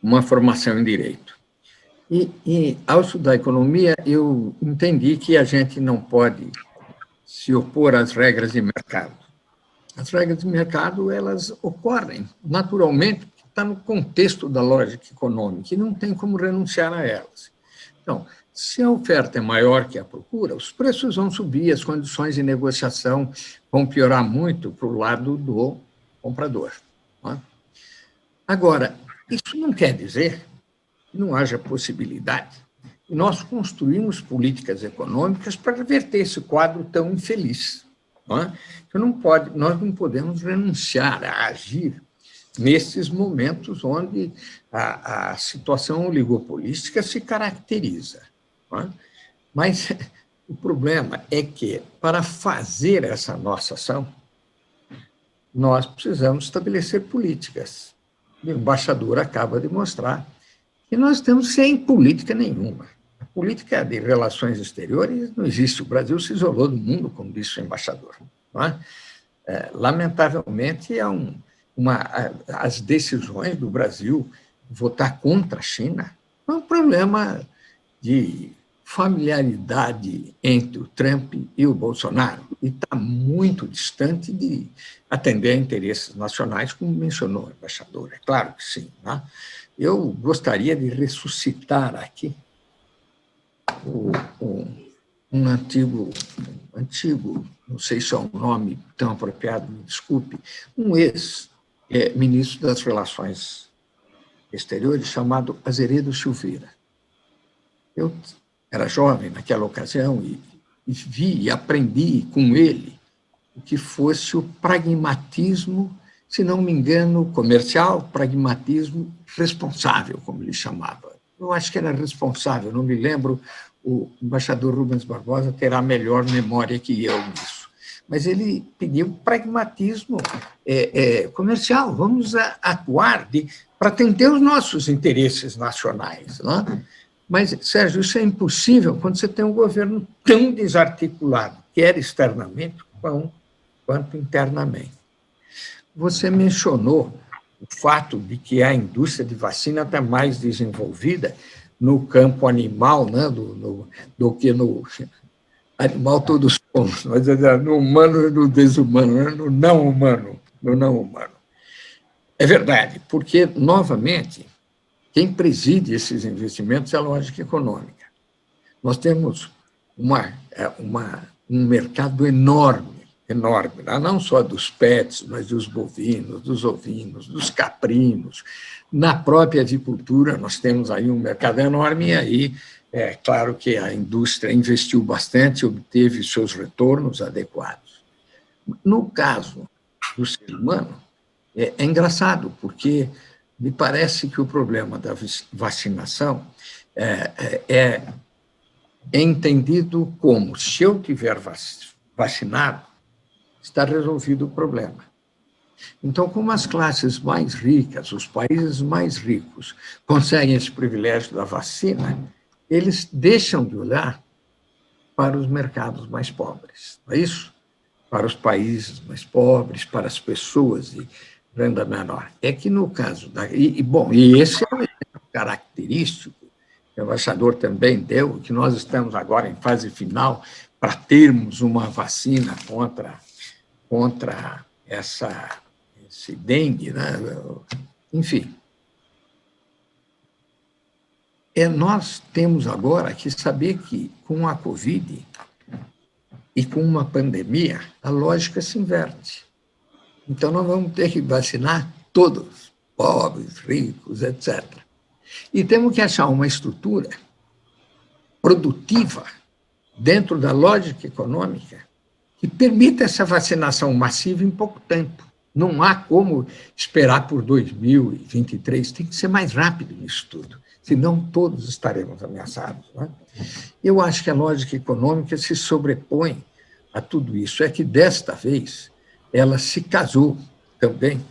uma formação em direito. E ao estudar economia, eu entendi que a gente não pode se opor às regras de mercado. As regras de mercado, elas ocorrem naturalmente, porque está no contexto da lógica econômica, e não tem como renunciar a elas. Então, se a oferta é maior que a procura, os preços vão subir, as condições de negociação vão piorar muito para o lado do comprador. Não é? Agora, isso não quer dizer que não haja possibilidade de nós construirmos políticas econômicas para reverter esse quadro tão infeliz. Não é? Nós não podemos renunciar a agir nesses momentos onde a situação oligopolística se caracteriza. Não é? Mas o problema é que, para fazer essa nossa ação, nós precisamos estabelecer políticas. O embaixador acaba de mostrar que nós estamos sem política nenhuma. A política de relações exteriores não existe. O Brasil se isolou do mundo, como disse o embaixador. Não é? Lamentavelmente, as decisões do Brasil votar contra a China é um problema de familiaridade entre o Trump e o Bolsonaro, e está muito distante de atender a interesses nacionais, como mencionou o embaixador. É claro que sim. Né? Eu gostaria de ressuscitar aqui um antigo, não sei se é um nome tão apropriado, me desculpe, um ex-ministro das Relações Exteriores chamado Azeredo Silveira. Eu era jovem naquela ocasião e vi e aprendi com ele o que fosse o pragmatismo, se não me engano, comercial, pragmatismo responsável, como ele chamava. Eu acho que era responsável, não me lembro, o embaixador Rubens Barbosa terá melhor memória que eu nisso. Mas ele pediu pragmatismo comercial, vamos atuar para atender os nossos interesses nacionais. Não é? Mas, Sérgio, isso é impossível quando você tem um governo tão desarticulado, quer externamente quanto internamente. Você mencionou o fato de que a indústria de vacina está mais desenvolvida no campo animal, né, do que no animal todos somos, mas no humano e no desumano, né, no não humano. É verdade, porque, novamente, quem preside esses investimentos é a lógica econômica. Nós temos um mercado enorme, não só dos pets, mas dos bovinos, dos ovinos, dos caprinos. Na própria avicultura, nós temos aí um mercado enorme, e aí é claro que a indústria investiu bastante, obteve seus retornos adequados. No caso do ser humano, é engraçado, porque me parece que o problema da vacinação é entendido como, se eu tiver vacinado, está resolvido o problema. Então, como as classes mais ricas, os países mais ricos, conseguem esse privilégio da vacina, eles deixam de olhar para os mercados mais pobres, não é isso? Para os países mais pobres, para as pessoas de renda menor. É que, no caso e esse é um exemplo característico que o embaixador também deu, que nós estamos agora em fase final para termos uma vacina contra esse dengue, né? Enfim. Nós temos agora que saber que, com a Covid e com uma pandemia, a lógica se inverte. Então, nós vamos ter que vacinar todos, pobres, ricos, etc. E temos que achar uma estrutura produtiva dentro da lógica econômica que permita essa vacinação massiva em pouco tempo. Não há como esperar por 2023, tem que ser mais rápido nisso tudo, senão todos estaremos ameaçados. Né? Eu acho que a lógica econômica se sobrepõe a tudo isso. É que, desta vez, ela se casou também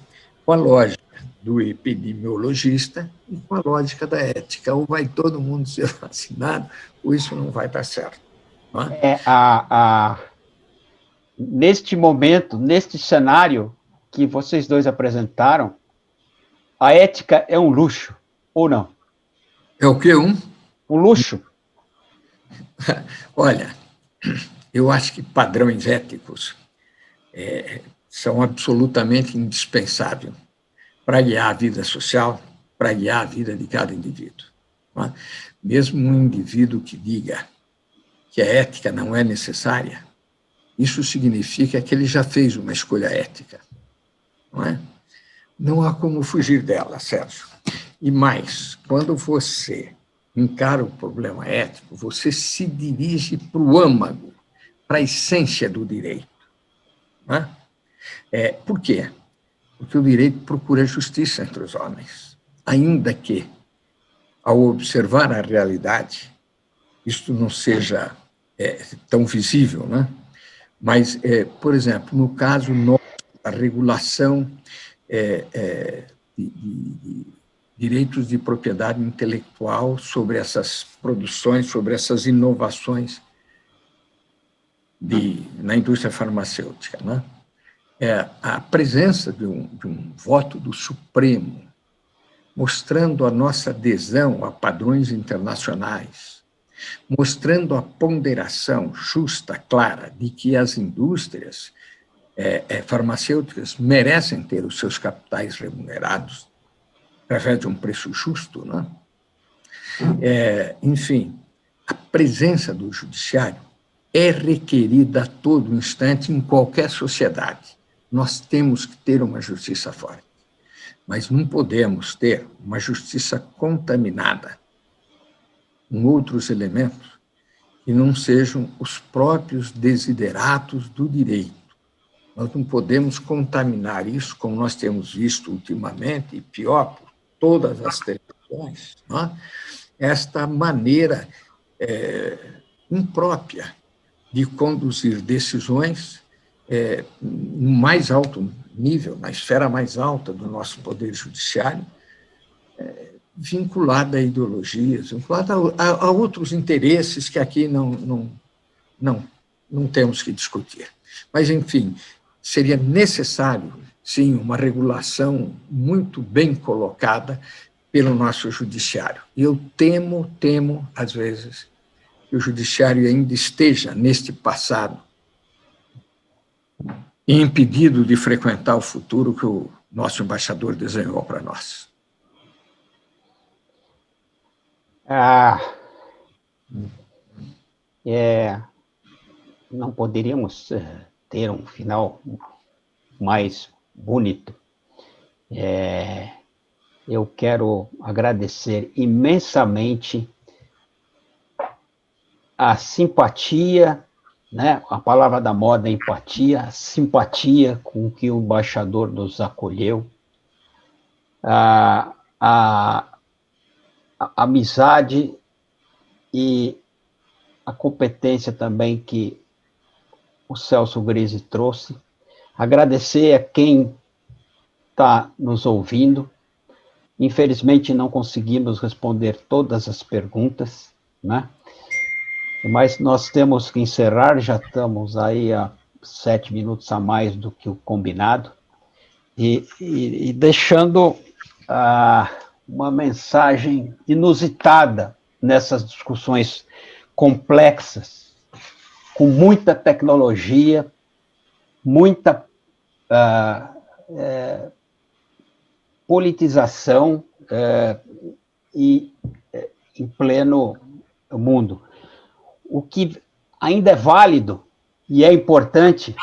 com a lógica do epidemiologista e com a lógica da ética. Ou vai todo mundo ser vacinado, ou isso não vai dar certo. Não é? Neste momento, neste cenário que vocês dois apresentaram, a ética é um luxo, ou não? É o quê? Um luxo? Olha, eu acho que padrões éticos são absolutamente indispensáveis para guiar a vida social, para guiar a vida de cada indivíduo. Não é? Mesmo um indivíduo que diga que a ética não é necessária, isso significa que ele já fez uma escolha ética. Não é? Não há como fugir dela, Sérgio. E mais, quando você encara o problema ético, você se dirige para o âmago, para a essência do direito. Não é? Por quê? Porque o direito procura justiça entre os homens, ainda que, ao observar a realidade, isto não seja tão visível, né? Mas, por exemplo, no caso nosso, a regulação de direitos de propriedade intelectual sobre essas produções, sobre essas inovações na indústria farmacêutica, né? A presença de um voto do Supremo, mostrando a nossa adesão a padrões internacionais, mostrando a ponderação justa, clara, de que as indústrias farmacêuticas merecem ter os seus capitais remunerados através de um preço justo, né? Enfim, a presença do judiciário é requerida a todo instante em qualquer sociedade. Nós temos que ter uma justiça forte, mas não podemos ter uma justiça contaminada com outros elementos e não sejam os próprios desideratos do direito. Nós não podemos contaminar isso, como nós temos visto ultimamente, e pior, por todas as televisões, não é? Esta maneira imprópria de conduzir decisões no mais alto nível, na esfera mais alta do nosso poder judiciário, vinculada a ideologias, vinculada a outros interesses que aqui não temos que discutir. Mas, enfim, seria necessário, sim, uma regulação muito bem colocada pelo nosso judiciário. E eu temo, às vezes, que o judiciário ainda esteja neste passado impedido de frequentar o futuro que o nosso embaixador desenhou para nós. Não poderíamos ter um final mais bonito. Eu quero agradecer imensamente a simpatia, né? A palavra da moda é empatia, a simpatia com que o embaixador nos acolheu, a amizade e a competência também que o Celso Grisi trouxe. Agradecer a quem está nos ouvindo. Infelizmente, não conseguimos responder todas as perguntas, né? Mas nós temos que encerrar, já estamos aí a 7 minutos a mais do que o combinado, e deixando uma mensagem inusitada nessas discussões complexas, com muita tecnologia, muita politização e em pleno mundo. O que ainda é válido e é importante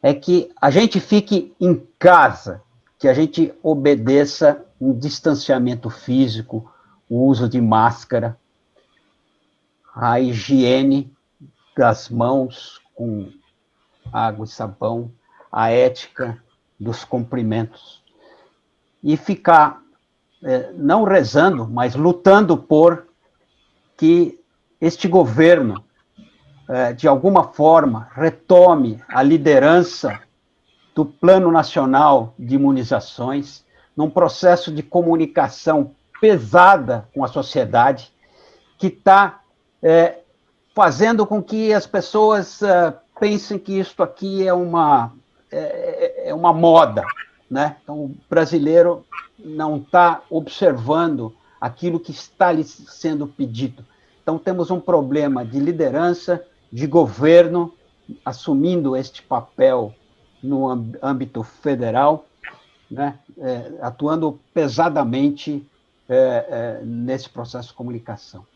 é que a gente fique em casa, que a gente obedeça um distanciamento físico, o uso de máscara, a higiene das mãos com água e sabão, a ética dos cumprimentos. E ficar, não rezando, mas lutando por que este governo, de alguma forma, retome a liderança do Plano Nacional de Imunizações, num processo de comunicação pesada com a sociedade, que está fazendo com que as pessoas pensem que isto aqui é uma moda, né? Então, o brasileiro não está observando aquilo que está lhe sendo pedido. Então, temos um problema de liderança, de governo, assumindo este papel no âmbito federal, né? Atuando pesadamente nesse processo de comunicação.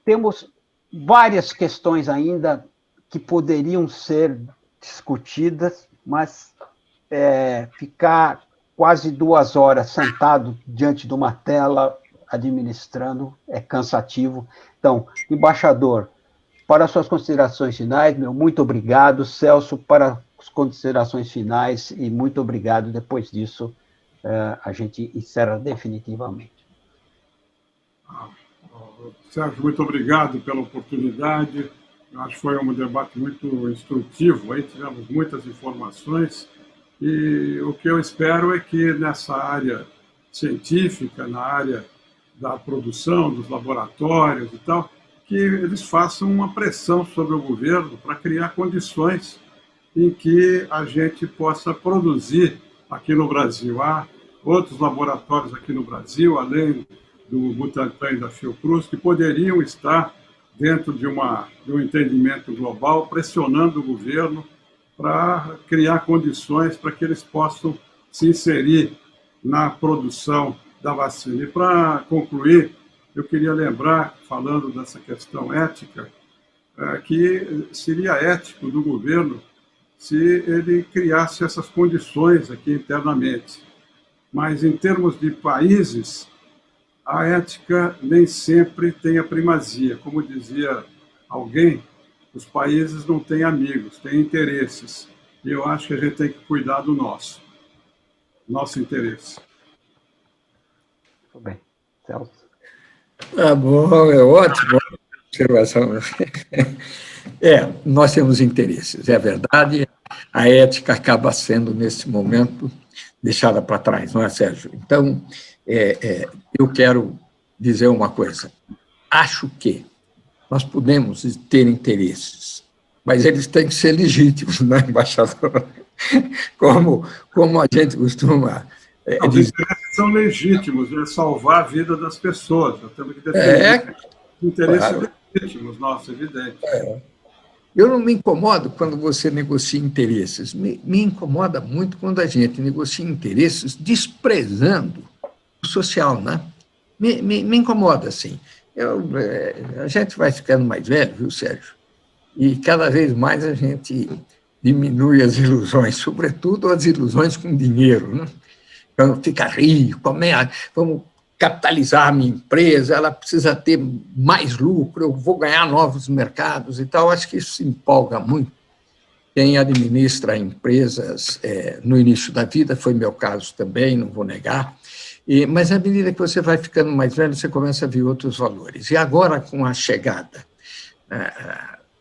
Temos várias questões ainda que poderiam ser discutidas, mas ficar quase 2 horas sentado diante de uma tela administrando é cansativo. Então, embaixador, para as suas considerações finais, muito obrigado. Celso, para as considerações finais, e muito obrigado. Depois disso, a gente encerra definitivamente. Sérgio, muito obrigado pela oportunidade. Eu acho que foi um debate muito instrutivo, aí tivemos muitas informações, e o que eu espero é que nessa área científica, na área da produção, dos laboratórios e tal, que eles façam uma pressão sobre o governo para criar condições em que a gente possa produzir aqui no Brasil. Há outros laboratórios aqui no Brasil, além do Butantan e da Fiocruz, que poderiam estar dentro de um entendimento global, pressionando o governo para criar condições para que eles possam se inserir na produção da vacina. E, para concluir, eu queria lembrar, falando dessa questão ética, que seria ético do governo se ele criasse essas condições aqui internamente. Mas, em termos de países, a ética nem sempre tem a primazia. Como dizia alguém, os países não têm amigos, têm interesses. E eu acho que a gente tem que cuidar do nosso interesse. Muito bem. Celso. Tá bom, é ótimo. Observação. Nós temos interesses, é verdade. A ética acaba sendo, nesse momento, deixada para trás, não é, Sérgio? Então, eu quero dizer uma coisa. Acho que nós podemos ter interesses, mas eles têm que ser legítimos, não é, embaixador? Como a gente costuma Os interesses são legítimos, é salvar a vida das pessoas. Nós temos que defender os interesses legítimos, nossa, evidente. Eu não me incomodo quando você negocia interesses. Me incomoda muito quando a gente negocia interesses desprezando o social, né? Me incomoda, assim. A gente vai ficando mais velho, viu, Sérgio? E cada vez mais a gente diminui as ilusões, sobretudo as ilusões com dinheiro, né? Quando fica rico, vamos capitalizar a minha empresa, ela precisa ter mais lucro, eu vou ganhar novos mercados e tal. Acho que isso se empolga muito quem administra empresas no início da vida, foi meu caso também, não vou negar, mas à medida que você vai ficando mais velho, você começa a ver outros valores. E agora, com a chegada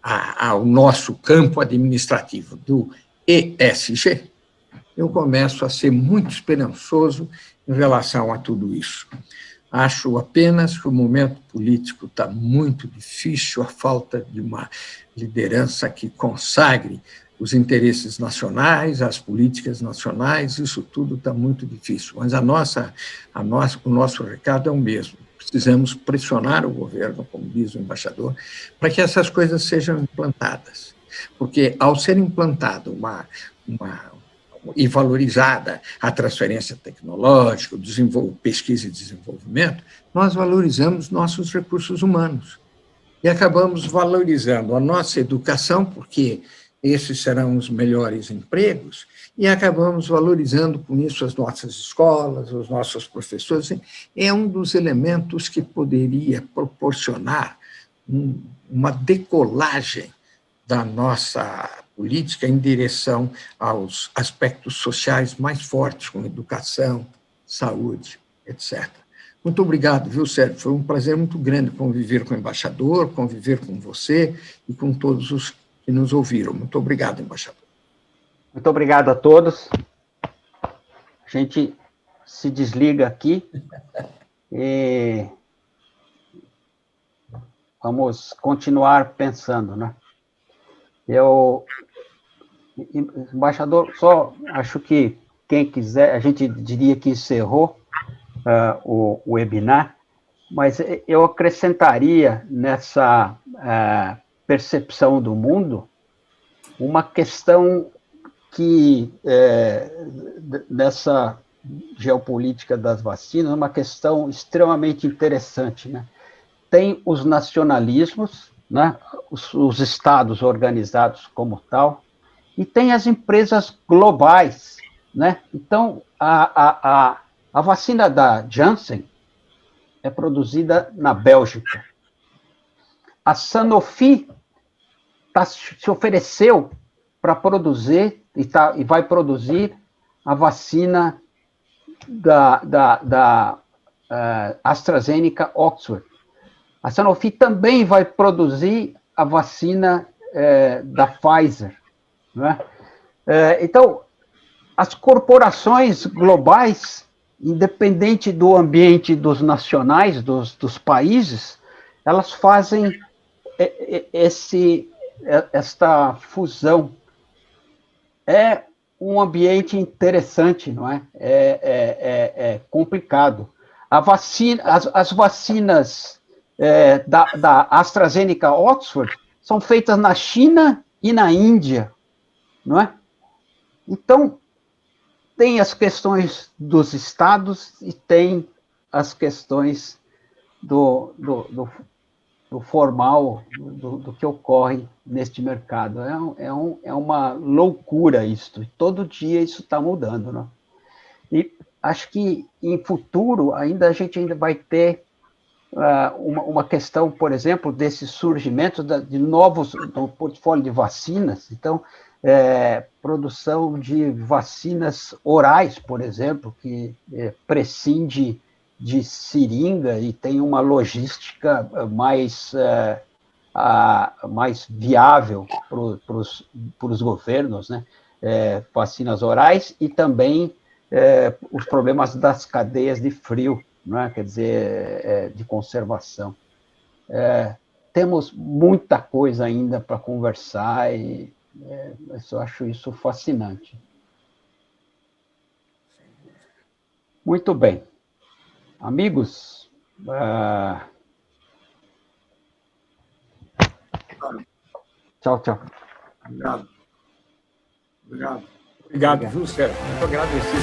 ao nosso campo administrativo do ESG, eu começo a ser muito esperançoso em relação a tudo isso. Acho apenas que o momento político está muito difícil, a falta de uma liderança que consagre os interesses nacionais, as políticas nacionais, isso tudo está muito difícil. Mas o nosso recado é o mesmo. Precisamos pressionar o governo, como diz o embaixador, para que essas coisas sejam implantadas. Porque, ao ser implantada e valorizada a transferência tecnológica, pesquisa e desenvolvimento, nós valorizamos nossos recursos humanos. E acabamos valorizando a nossa educação, porque esses serão os melhores empregos, e acabamos valorizando com isso as nossas escolas, os nossos professores. É um dos elementos que poderia proporcionar uma decolagem da nossa política em direção aos aspectos sociais mais fortes, como educação, saúde, etc. Muito obrigado, viu, Sérgio? Foi um prazer muito grande conviver com o embaixador, conviver com você e com todos os que nos ouviram. Muito obrigado, embaixador. Muito obrigado a todos. A gente se desliga aqui e vamos continuar pensando, né? Embaixador, só acho que quem quiser, a gente diria que encerrou o webinar, mas eu acrescentaria nessa percepção do mundo uma questão que, nessa geopolítica das vacinas, uma questão extremamente interessante, né? Tem os nacionalismos, né? Os estados organizados como tal, e tem as empresas globais, né? Então, a vacina da Janssen é produzida na Bélgica. A Sanofi se ofereceu para produzir, e vai produzir, a vacina da AstraZeneca Oxford. A Sanofi também vai produzir a vacina da Pfizer. Né? Então, as corporações globais, independente do ambiente dos nacionais, dos países, elas fazem esta fusão. É um ambiente interessante, não é? É complicado. As vacinas da AstraZeneca Oxford são feitas na China e na Índia, não é? Então, tem as questões dos estados e tem as questões do formal, do que ocorre neste mercado. É uma loucura isto, e todo dia isso está mudando, não? E acho que, em futuro, a gente ainda vai ter uma questão, por exemplo, desse surgimento de novos, do portfólio de vacinas. Então, produção de vacinas orais, por exemplo, que prescinde de seringa e tem uma logística mais viável para os governos, né? Vacinas orais e também os problemas das cadeias de frio, né? Quer dizer, de conservação. Temos muita coisa ainda para conversar e eu acho isso fascinante. Muito bem. Amigos, tchau, tchau. Obrigado. Obrigado. Obrigado, viu, Sérgio? Muito agradecido.